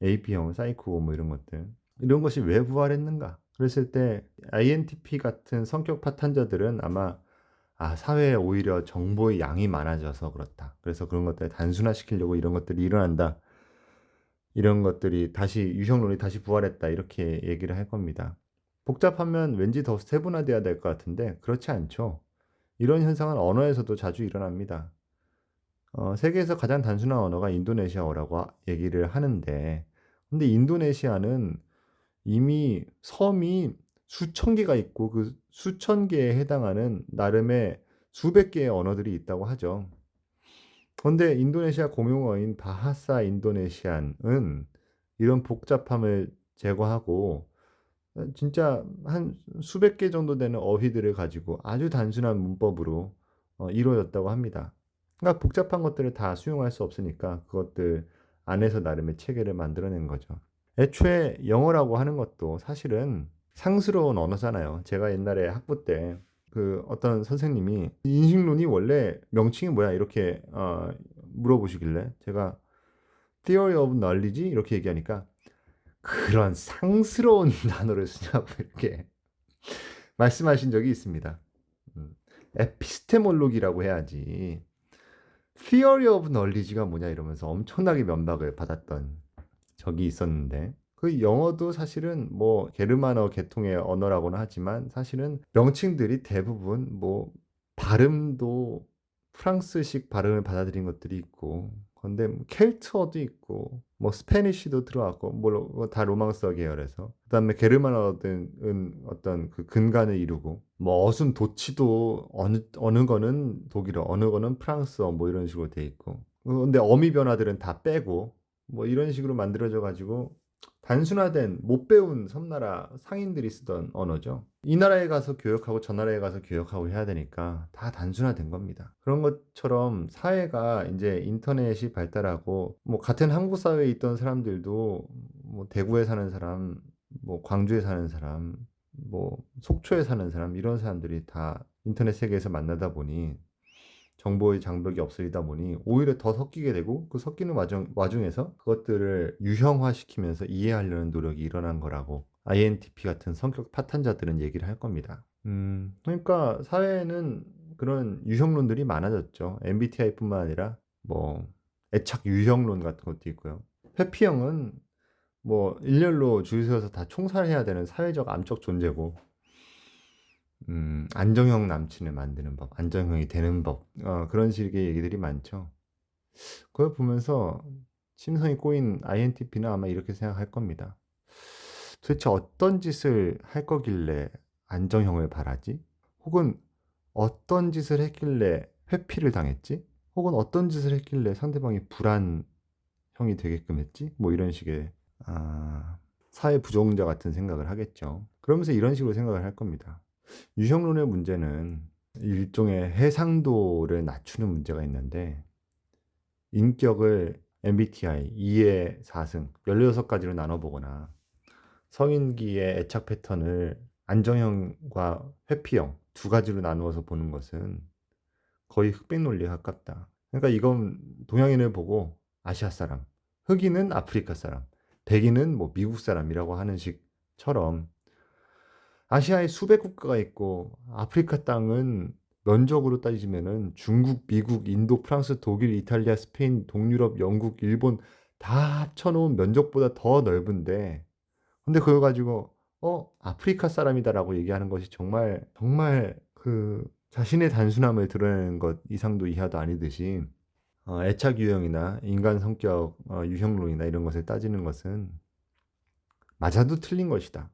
AP형은 사이코고 이런 것들. 이런 것이 왜 부활했는가? 그랬을 때 INTP 같은 성격 파탄자들은 아마 사회에 오히려 정보의 양이 많아져서 그렇다. 그래서 그런 것들을 단순화시키려고 이런 것들이 일어난다. 이런 것들이 다시 유형론이 다시 부활했다. 이렇게 얘기를 할 겁니다. 복잡하면 왠지 더 세분화돼야 될 것 같은데 그렇지 않죠. 이런 현상은 언어에서도 자주 일어납니다. 세계에서 가장 단순한 언어가 인도네시아어라고 얘기를 하는데 근데 인도네시아는 이미 섬이 수천 개가 있고 그 수천 개에 해당하는 나름의 수백 개의 언어들이 있다고 하죠. 그런데 인도네시아 공용어인 바하사 인도네시안은 이런 복잡함을 제거하고 진짜 한 수백 개 정도 되는 어휘들을 가지고 아주 단순한 문법으로 이루어졌다고 합니다. 그러니까 복잡한 것들을 다 수용할 수 없으니까 그것들 안에서 나름의 체계를 만들어낸 거죠. 애초에 영어라고 하는 것도 사실은 상스러운 언어잖아요. 제가 옛날에 학부 때 그 어떤 선생님이 인식론이 원래 명칭이 뭐야 이렇게 물어보시길래 제가 Theory of Knowledge 이렇게 얘기하니까 그런 상스러운 단어를 쓰냐고 이렇게 말씀하신 적이 있습니다. 에피스테몰로기라고 해야지. Theory of Knowledge가 뭐냐 이러면서 엄청나게 면박을 받았던 적이 있었는데, 그 영어도 사실은 뭐 게르만어 계통의 언어라고는 하지만 사실은 명칭들이 대부분 뭐 발음도 프랑스식 발음을 받아들인 것들이 있고, 근데 뭐 켈트어도 있고 뭐 스페니쉬도 들어왔고 뭐 다 로망서 계열에서, 그다음에 게르만어든 어떤 그 근간을 이루고, 뭐 어순 도치도 어느 거는 독일어, 어느 거는 프랑스어 뭐 이런 식으로 돼 있고, 근데 어미 변화들은 다 빼고 뭐 이런 식으로 만들어져 가지고 단순화된 못 배운 섬나라 상인들이 쓰던 언어죠. 이 나라에 가서 교역하고 저 나라에 가서 교역하고 해야 되니까 다 단순화된 겁니다. 그런 것처럼 사회가 이제 인터넷이 발달하고, 뭐 같은 한국 사회에 있던 사람들도 뭐 대구에 사는 사람, 뭐 광주에 사는 사람, 뭐 속초에 사는 사람, 이런 사람들이 다 인터넷 세계에서 만나다 보니 정보의 장벽이 없어지다 보니 오히려 더 섞이게 되고, 그 섞이는 와중에서 그것들을 유형화시키면서 이해하려는 노력이 일어난 거라고 INTP 같은 성격 파탄자들은 얘기를 할 겁니다. 그러니까 사회에는 그런 유형론들이 많아졌죠. MBTI뿐만 아니라 뭐 애착 유형론 같은 것도 있고요. 회피형은 뭐 일렬로 줄 서서 다 총살해야 되는 사회적 암적 존재고, 안정형 남친을 만드는 법, 안정형이 되는 법, 그런 식의 얘기들이 많죠. 그걸 보면서 심성이 꼬인 INTP는 아마 이렇게 생각할 겁니다. 도대체 어떤 짓을 할 거길래 안정형을 바라지? 혹은 어떤 짓을 했길래 회피를 당했지? 혹은 어떤 짓을 했길래 상대방이 불안형이 되게끔 했지? 뭐 이런 식의 사회 부정자 같은 생각을 하겠죠. 그러면서 이런 식으로 생각을 할 겁니다. 유형론의 문제는 일종의 해상도를 낮추는 문제가 있는데, 인격을 MBTI 2의 4승 16가지로 나눠보거나 성인기의 애착 패턴을 안정형과 회피형 두 가지로 나누어서 보는 것은 거의 흑백 논리에 가깝다. 그러니까 이건 동양인을 보고 아시아 사람, 흑인은 아프리카 사람, 백인은 뭐 미국 사람이라고 하는 식처럼, 아시아에 수백 국가가 있고 아프리카 땅은 면적으로 따지면은 중국, 미국, 인도, 프랑스, 독일, 이탈리아, 스페인, 동유럽, 영국, 일본 다 합쳐놓은 면적보다 더 넓은데, 근데 그거 가지고 아프리카 사람이다라고 얘기하는 것이 정말 정말 그 자신의 단순함을 드러내는 것 이상도 이하도 아니듯이, 애착 유형이나 인간 성격 유형론이나 이런 것을 따지는 것은 맞아도 틀린 것이다.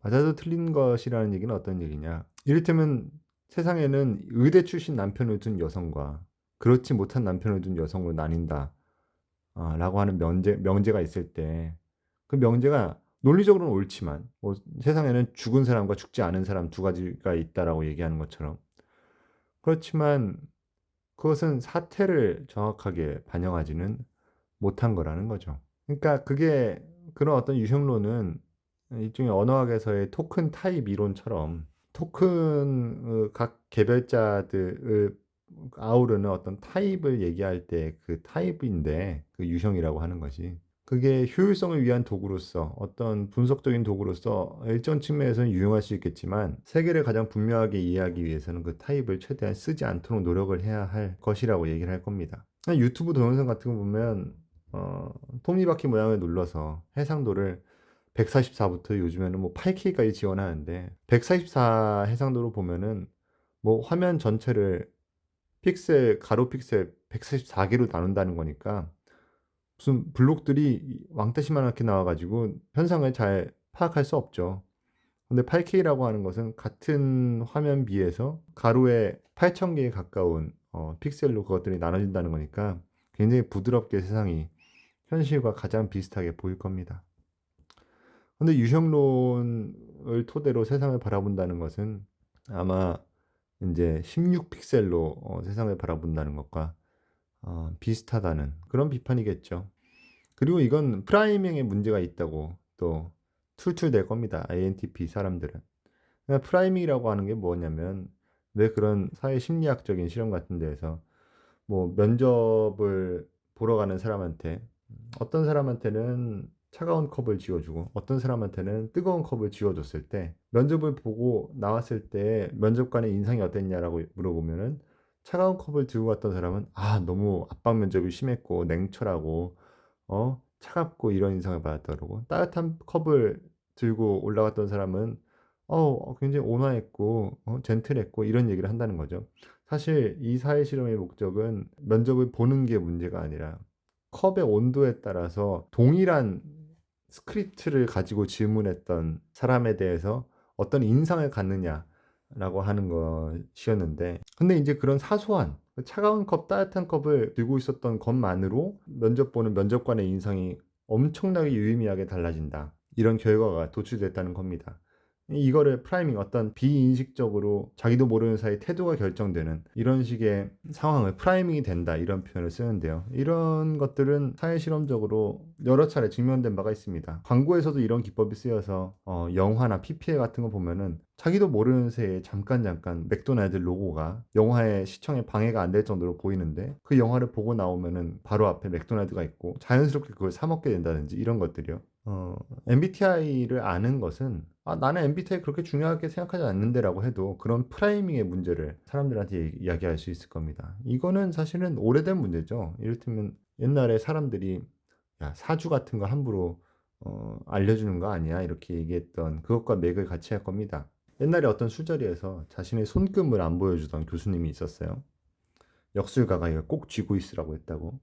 맞아도 틀린 것이라는 얘기는 어떤 얘기냐? 이를테면 세상에는 의대 출신 남편을 둔 여성과 그렇지 못한 남편을 둔 여성으로 나뉜다, 라고 하는 명제가 있을 때, 그 명제가 논리적으로는 옳지만, 뭐 세상에는 죽은 사람과 죽지 않은 사람 두 가지가 있다라고 얘기하는 것처럼, 그렇지만 그것은 사태를 정확하게 반영하지는 못한 거라는 거죠. 그러니까 그게, 그런 어떤 유형론은 일종의 언어학에서의 토큰 타입 이론처럼, 토큰 각 개별자들을 아우르는 어떤 타입을 얘기할 때 그 타입인데, 그 유형이라고 하는 것이 그게 효율성을 위한 도구로서, 어떤 분석적인 도구로서 일정 측면에서는 유용할 수 있겠지만, 세계를 가장 분명하게 이해하기 위해서는 그 타입을 최대한 쓰지 않도록 노력을 해야 할 것이라고 얘기를 할 겁니다. 유튜브 동영상 같은 거 보면 톱니바퀴 모양을 눌러서 해상도를 144부터 요즘에는 뭐 8K까지 지원하는데, 144 해상도로 보면은 뭐 화면 전체를 픽셀, 가로 픽셀 144개로 나눈다는 거니까 무슨 블록들이 왕따시만하게 나와가지고 현상을 잘 파악할 수 없죠. 근데 8K라고 하는 것은 같은 화면 비에서 가로에 8,000개에 가까운 픽셀로 그것들이 나눠진다는 거니까 굉장히 부드럽게 세상이 현실과 가장 비슷하게 보일 겁니다. 근데 유형론을 토대로 세상을 바라본다는 것은 아마 이제 16픽셀로 세상을 바라본다는 것과 비슷하다는 그런 비판이겠죠. 그리고 이건 프라이밍에 문제가 있다고 또 툴툴댈 겁니다. INTP 사람들은. 그러니까 프라이밍이라고 하는 게 뭐냐면, 왜 그런 사회 심리학적인 실험 같은 데에서 뭐 면접을 보러 가는 사람한테, 어떤 사람한테는 차가운 컵을 쥐어주고 어떤 사람한테는 뜨거운 컵을 쥐어줬을 때 면접을 보고 나왔을 때 면접관의 인상이 어땠냐라고 물어보면은 차가운 컵을 들고 갔던 사람은 너무 압박 면접이 심했고 냉철하고 차갑고 이런 인상을 받았다 그러고 따뜻한 컵을 들고 올라갔던 사람은 굉장히 온화했고 젠틀했고 이런 얘기를 한다는 거죠. 사실 이 사회 실험의 목적은 면접을 보는 게 문제가 아니라 컵의 온도에 따라서 동일한 스크립트를 가지고 질문했던 사람에 대해서 어떤 인상을 갖느냐라고 하는 것이었는데 근데 이제 그런 사소한 차가운 컵, 따뜻한 컵을 들고 있었던 것만으로 면접 보는 면접관의 인상이 엄청나게 유의미하게 달라진다. 이런 결과가 도출됐다는 겁니다. 이거를 프라이밍, 어떤 비인식적으로 자기도 모르는 사이 태도가 결정되는 이런 식의 상황을 프라이밍이 된다, 이런 표현을 쓰는데요. 이런 것들은 사회 실험적으로 여러 차례 증명된 바가 있습니다. 광고에서도 이런 기법이 쓰여서 영화나 PPL 같은 거 보면은 자기도 모르는 새에 잠깐 맥도날드 로고가 영화의 시청에 방해가 안 될 정도로 보이는데 그 영화를 보고 나오면은 바로 앞에 맥도날드가 있고 자연스럽게 그걸 사 먹게 된다든지 이런 것들이요. MBTI를 아는 것은 나는 MBTI 그렇게 중요하게 생각하지 않는데라고 해도 그런 프라이밍의 문제를 사람들한테 이야기할 수 있을 겁니다. 이거는 사실은 오래된 문제죠. 이를테면 옛날에 사람들이 야, 사주 같은 거 함부로 알려주는 거 아니야? 이렇게 얘기했던 그것과 맥을 같이 할 겁니다. 옛날에 어떤 술자리에서 자신의 손금을 안 보여주던 교수님이 있었어요. 역술가가 이걸 꼭 쥐고 있으라고 했다고.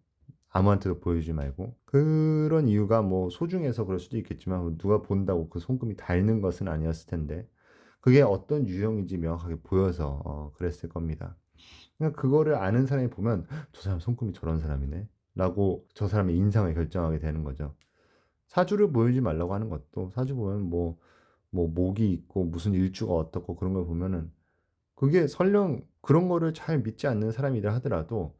아무한테도 보여주지 말고. 그런 이유가 뭐 소중해서 그럴 수도 있겠지만 누가 본다고 그 손금이 닳는 것은 아니었을 텐데 그게 어떤 유형인지 명확하게 보여서 그랬을 겁니다. 그러니까 그거를 아는 사람이 보면 저 사람 손금이 저런 사람이네 라고 저 사람의 인상을 결정하게 되는 거죠. 사주를 보여주지 말라고 하는 것도 사주 보면 뭐 목이 있고 무슨 일주가 어떻고 그런 걸 보면은 그게 설령 그런 거를 잘 믿지 않는 사람이라 하더라도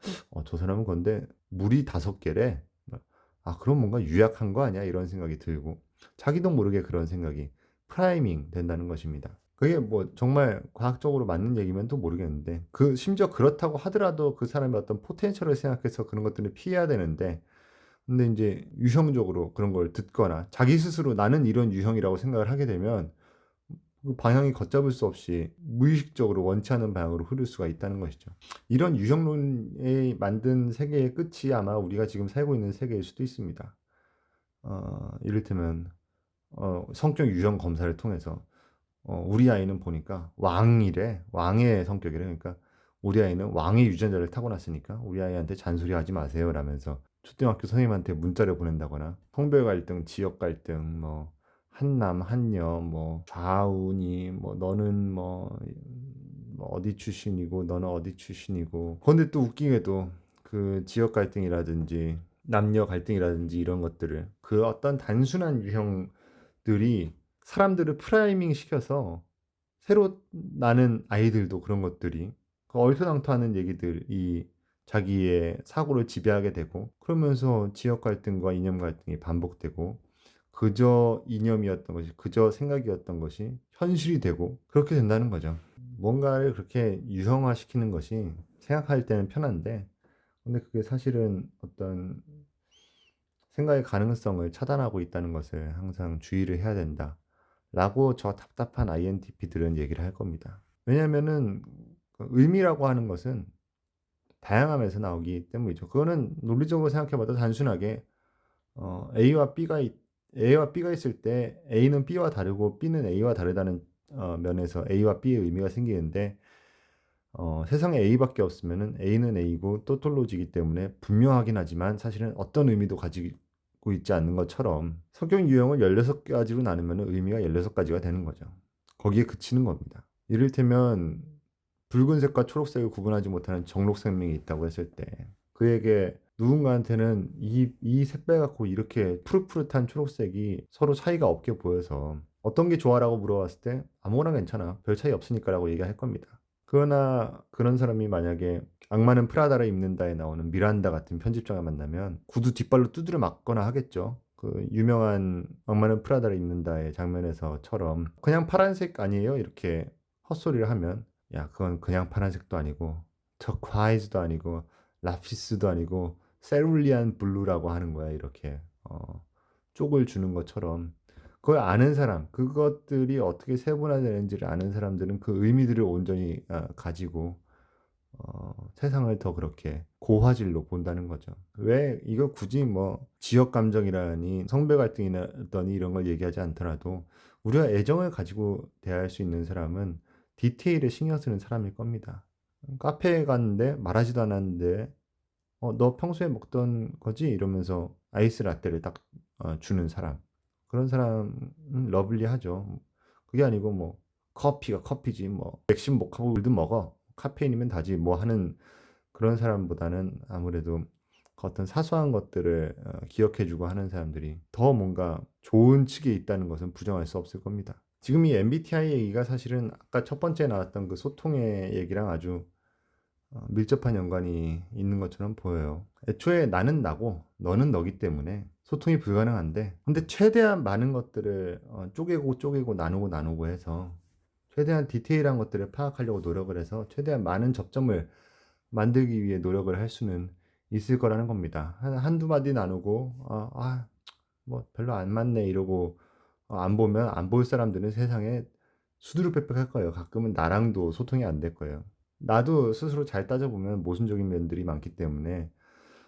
저 사람은 근데 물이 5개래. 그럼 뭔가 유약한 거 아니야? 이런 생각이 들고 자기도 모르게 그런 생각이 프라이밍 된다는 것입니다. 그게 뭐 정말 과학적으로 맞는 얘기면 또 모르겠는데 심지어 그렇다고 하더라도 그 사람의 어떤 포텐셜을 생각해서 그런 것들을 피해야 되는데 근데 이제 유형적으로 그런 걸 듣거나 자기 스스로 나는 이런 유형이라고 생각을 하게 되면 그 방향이 걷잡을 수 없이 무의식적으로 원치 않는 방향으로 흐를 수가 있다는 것이죠. 이런 유형론에 만든 세계의 끝이 아마 우리가 지금 살고 있는 세계일 수도 있습니다. 이를테면 성격 유형 검사를 통해서 우리 아이는 보니까 왕이래. 왕의 성격이래. 그러니까 우리 아이는 왕의 유전자를 타고났으니까 우리 아이한테 잔소리하지 마세요 라면서 초등학교 선생님한테 문자를 보낸다거나 성별 갈등, 지역 갈등, 뭐 한남, 한여, 뭐 좌우니, 뭐 너는 뭐 어디 출신이고 너는 어디 출신이고. 그런데 또 웃기게도 그 지역 갈등이라든지 남녀 갈등이라든지 이런 것들을 그 어떤 단순한 유형들이 사람들을 프라이밍 시켜서 새로 나는 아이들도 그런 것들이 그 얼토당토하는 얘기들이 자기의 사고를 지배하게 되고 그러면서 지역 갈등과 이념 갈등이 반복되고 그저 이념이었던 것이 그저 생각이었던 것이 현실이 되고 그렇게 된다는 거죠. 뭔가를 그렇게 유형화시키는 것이 생각할 때는 편한데 근데 그게 사실은 어떤 생각의 가능성을 차단하고 있다는 것을 항상 주의를 해야 된다. 라고 저 답답한 INTP들은 얘기를 할 겁니다. 왜냐면은 그 의미라고 하는 것은 다양함에서 나오기 때문이죠. 그거는 논리적으로 생각해봐도 단순하게 A와 B가 있을 때 A는 B와 다르고 B는 A와 다르다는 면에서 A와 B의 의미가 생기는데 세상에 A밖에 없으면은 A는 A고 또톨로지기 때문에 분명하긴 하지만 사실은 어떤 의미도 가지고 있지 않는 것처럼 성격 유형을 16가지로 나누면 의미가 16가지가 되는 거죠. 거기에 그치는 겁니다. 이를테면 붉은색과 초록색을 구분하지 못하는 정록생명이 있다고 했을 때 그에게 누군가한테는 이 색깔 갖고 이렇게 푸릇푸릇한 초록색이 서로 차이가 없게 보여서 어떤 게 좋아라고 물어봤을 때 아무거나 괜찮아. 별 차이 없으니까 라고 얘기할 겁니다. 그러나 그런 사람이 만약에 악마는 프라다를 입는다에 나오는 미란다 같은 편집장을 만나면 구두 뒷발로 두드려 맞거나 하겠죠. 그 유명한 악마는 프라다를 입는다의 장면에서처럼 그냥 파란색 아니에요? 이렇게 헛소리를 하면 야 그건 그냥 파란색도 아니고 터콰이즈도 아니고 라피스도 아니고 세룰리안 블루라고 하는 거야 이렇게 쪽을 주는 것처럼 그걸 아는 사람, 그것들이 어떻게 세분화되는지를 아는 사람들은 그 의미들을 온전히 가지고 세상을 더 그렇게 고화질로 본다는 거죠. 왜 이거 굳이 뭐 지역 감정이라니 성별 갈등이라더니 이런 걸 얘기하지 않더라도 우리가 애정을 가지고 대할 수 있는 사람은 디테일에 신경 쓰는 사람일 겁니다. 카페에 갔는데 말하지도 않았는데 너 평소에 먹던 거지? 이러면서 아이스 라떼를 딱 주는 사람. 그런 사람은 러블리하죠. 그게 아니고 뭐 커피가 커피지 뭐 맥심 모카고 물든 먹어. 카페인이면 다지 뭐 하는 그런 사람보다는 아무래도 그 어떤 사소한 것들을 기억해 주고 하는 사람들이 더 뭔가 좋은 측에 있다는 것은 부정할 수 없을 겁니다. 지금 이 MBTI 얘기가 사실은 아까 첫 번째 나왔던 그 소통의 얘기랑 아주 밀접한 연관이 있는 것처럼 보여요. 애초에 나는 나고 너는 너기 때문에 소통이 불가능한데 근데 최대한 많은 것들을 쪼개고 나누고 해서 최대한 디테일한 것들을 파악하려고 노력을 해서 최대한 많은 접점을 만들기 위해 노력을 할 수는 있을 거라는 겁니다. 한두 마디 나누고 뭐 별로 안 맞네 이러고 안 보면 안 볼 사람들은 세상에 수두룩빽빽할 거예요. 가끔은 나랑도 소통이 안 될 거예요. 나도 스스로 잘 따져보면 모순적인 면들이 많기 때문에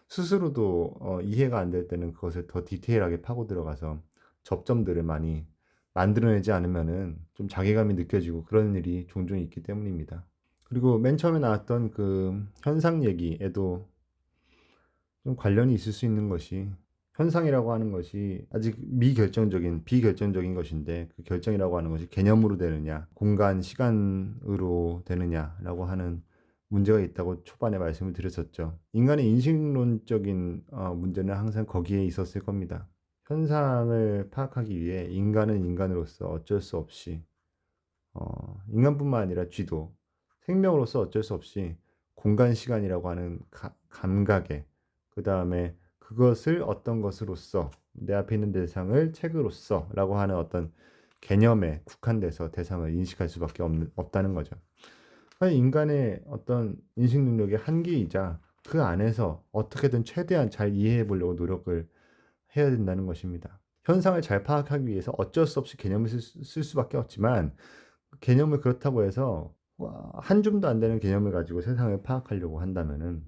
스스로도 이해가 안 될 때는 그것을 더 디테일하게 파고 들어가서 접점들을 많이 만들어내지 않으면은 좀 자괴감이 느껴지고 그런 일이 종종 있기 때문입니다. 그리고 맨 처음에 나왔던 그 현상 얘기에도 좀 관련이 있을 수 있는 것이 현상이라고 하는 것이 아직 비결정적인 것인데 그 결정이라고 하는 것이 개념으로 되느냐, 공간, 시간으로 되느냐라고 하는 문제가 있다고 초반에 말씀을 드렸었죠. 인간의 인식론적인 문제는 항상 거기에 있었을 겁니다. 현상을 파악하기 위해 인간은 인간으로서 어쩔 수 없이 인간뿐만 아니라 쥐도 생명으로서 어쩔 수 없이 공간, 시간이라고 하는 감각에 그 다음에 그것을 어떤 것으로서 내 앞에 있는 대상을 책으로서 라고 하는 어떤 개념에 국한돼서 대상을 인식할 수밖에 없다는 거죠. 인간의 어떤 인식 능력의 한계이자 그 안에서 어떻게든 최대한 잘 이해해 보려고 노력을 해야 된다는 것입니다. 현상을 잘 파악하기 위해서 어쩔 수 없이 개념을 쓸 수밖에 없지만 개념을 그렇다고 해서 한 줌도 안 되는 개념을 가지고 세상을 파악하려고 한다면은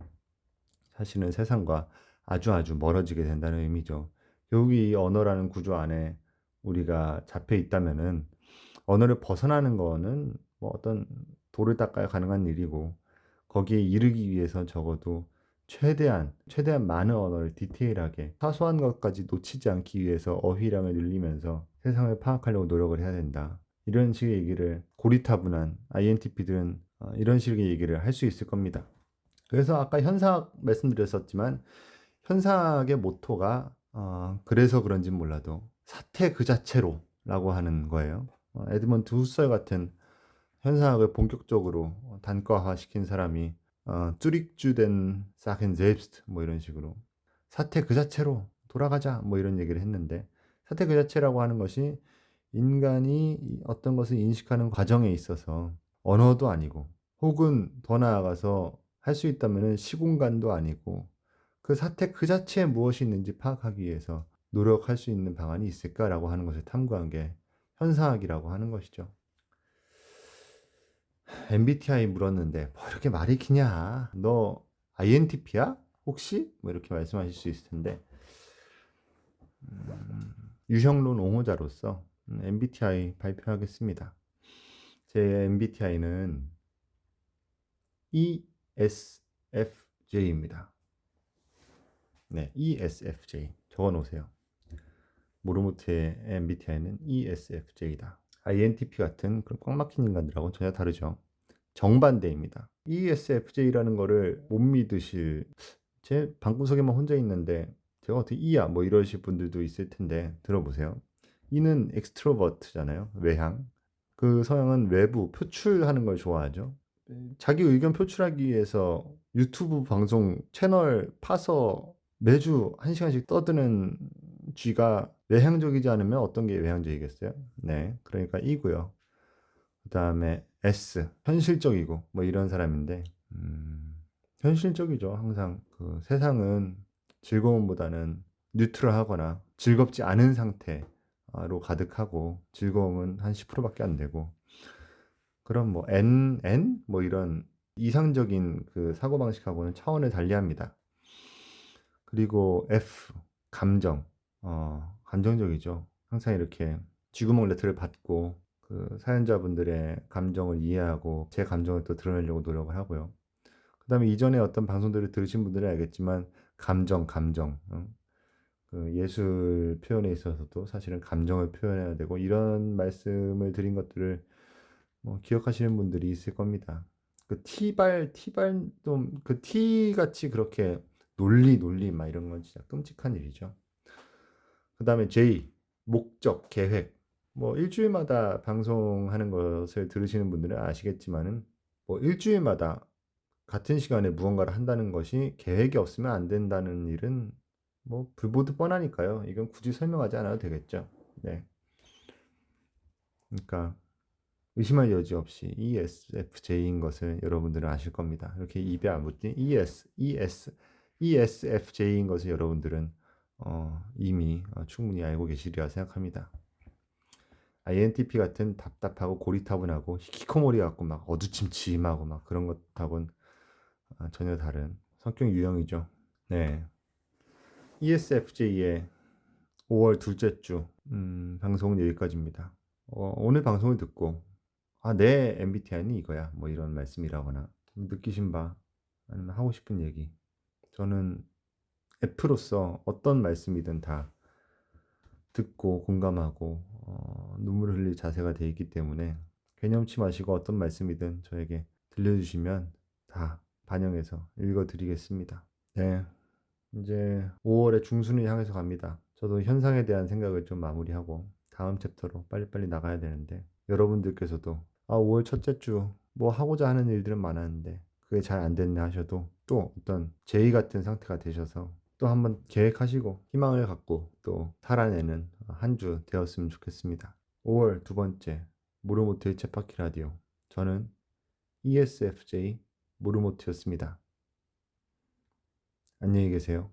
사실은 세상과 아주 멀어지게 된다는 의미죠. 여기 이 언어라는 구조 안에 우리가 잡혀 있다면은 언어를 벗어나는 거는 뭐 어떤 돌을 닦아야 가능한 일이고 거기에 이르기 위해서 적어도 최대한 많은 언어를 디테일하게 사소한 것까지 놓치지 않기 위해서 어휘량을 늘리면서 세상을 파악하려고 노력을 해야 된다. 이런 식의 얘기를 고리타분한 INTP들은 이런 식의 얘기를 할 수 있을 겁니다. 그래서 아까 현사학 말씀드렸었지만 현사학의 모토가 그래서 그런지는 몰라도 사태 그 자체로라고 하는 거예요. 에드먼드 후설 같은 현사학을 본격적으로 단과화시킨 사람이 쭈릭주된 사켄 젤스트 뭐 이런 식으로 사태 그 자체로 돌아가자 뭐 이런 얘기를 했는데 사태 그 자체라고 하는 것이 인간이 어떤 것을 인식하는 과정에 있어서 언어도 아니고 혹은 더 나아가서 할 수 있다면 시공간도 아니고 그 사태 그 자체에 무엇이 있는지 파악하기 위해서 노력할 수 있는 방안이 있을까라고 하는 것을 탐구한 게 현상학이라고 하는 것이죠. MBTI 물었는데 뭐 이렇게 말이 기냐? 너 INTP야? 혹시? 뭐 이렇게 말씀하실 수 있을 텐데 유형론 옹호자로서 MBTI 발표하겠습니다. 제 MBTI는 ESFJ입니다. 네, ESFJ 적어 놓으세요. 모르모트의 MBTI는 ESFJ다. INTP 같은 그런 꽉 막힌 인간들하고는 전혀 다르죠. 정반대입니다. ESFJ라는 거를 못 믿으실 제 방구석에만 혼자 있는데 제가 어떻게 E야 뭐 이러실 분들도 있을 텐데 들어보세요. E는 엑스트로버트잖아요. 외향. 그 성향은 외부 표출하는 걸 좋아하죠. 자기 의견 표출하기 위해서 유튜브 방송 채널 파서 매주 1시간씩 떠드는 G가 외향적이지 않으면 어떤 게 외향적이겠어요? 네, 그러니까 E고요. 그 다음에 S, 현실적이고 뭐 이런 사람인데 현실적이죠. 항상 그 세상은 즐거움보다는 뉴트럴하거나 즐겁지 않은 상태로 가득하고 즐거움은 한 10%밖에 안 되고 그럼 뭐 N 뭐 이런 이상적인 그 사고방식하고는 차원을 달리합니다. 그리고 F 감정 감정적이죠. 항상 이렇게 쥐구멍 레터를 받고 그 사연자분들의 감정을 이해하고 제 감정을 또 드러내려고 노력을 하고요. 그 다음에 이전에 어떤 방송들을 들으신 분들은 알겠지만 감정 그 예술 표현에 있어서도 사실은 감정을 표현해야 되고 이런 말씀을 드린 것들을 뭐 기억하시는 분들이 있을 겁니다. 그 티발 좀 그 티같이 그렇게 논리 막 이런 건 진짜 끔찍한 일이죠. 그 다음에 J 목적 계획 뭐 일주일마다 방송하는 것을 들으시는 분들은 아시겠지만은 뭐 일주일마다 같은 시간에 무언가를 한다는 것이 계획이 없으면 안 된다는 일은 뭐 불보듯 뻔하니까요. 이건 굳이 설명하지 않아도 되겠죠. 네. 그러니까 의심할 여지 없이 ESFJ인 것을 여러분들은 아실 겁니다. 이렇게 입에 안 붙인 ESFJ인 것을 여러분들은 이미 충분히 알고 계시리라 생각합니다. INTP 같은 답답하고 고리타분하고 히키코모리 같고 막 어두침침하고 막 그런 것하고는 전혀 다른 성격 유형이죠. 네. ESFJ의 5월 둘째 주 방송은 여기까지입니다. 오늘 방송을 듣고 내 MBTI는 이거야 뭐 이런 말씀이라거나 느끼신 바 아니면 하고 싶은 얘기 저는 F로서 어떤 말씀이든 다 듣고 공감하고 눈물을 흘릴 자세가 돼 있기 때문에 개념치 마시고 어떤 말씀이든 저에게 들려주시면 다 반영해서 읽어드리겠습니다. 네, 이제 5월의 중순을 향해서 갑니다. 저도 현상에 대한 생각을 좀 마무리하고 다음 챕터로 빨리빨리 나가야 되는데 여러분들께서도 5월 첫째 주 뭐 하고자 하는 일들은 많았는데 그게 잘 안 됐네 하셔도 또 어떤 제의 같은 상태가 되셔서 또 한번 계획하시고 희망을 갖고 또 살아내는 한 주 되었으면 좋겠습니다. 5월 두 번째 모르모트의 쳇바퀴 라디오 저는 ESFJ 모르모트였습니다. 안녕히 계세요.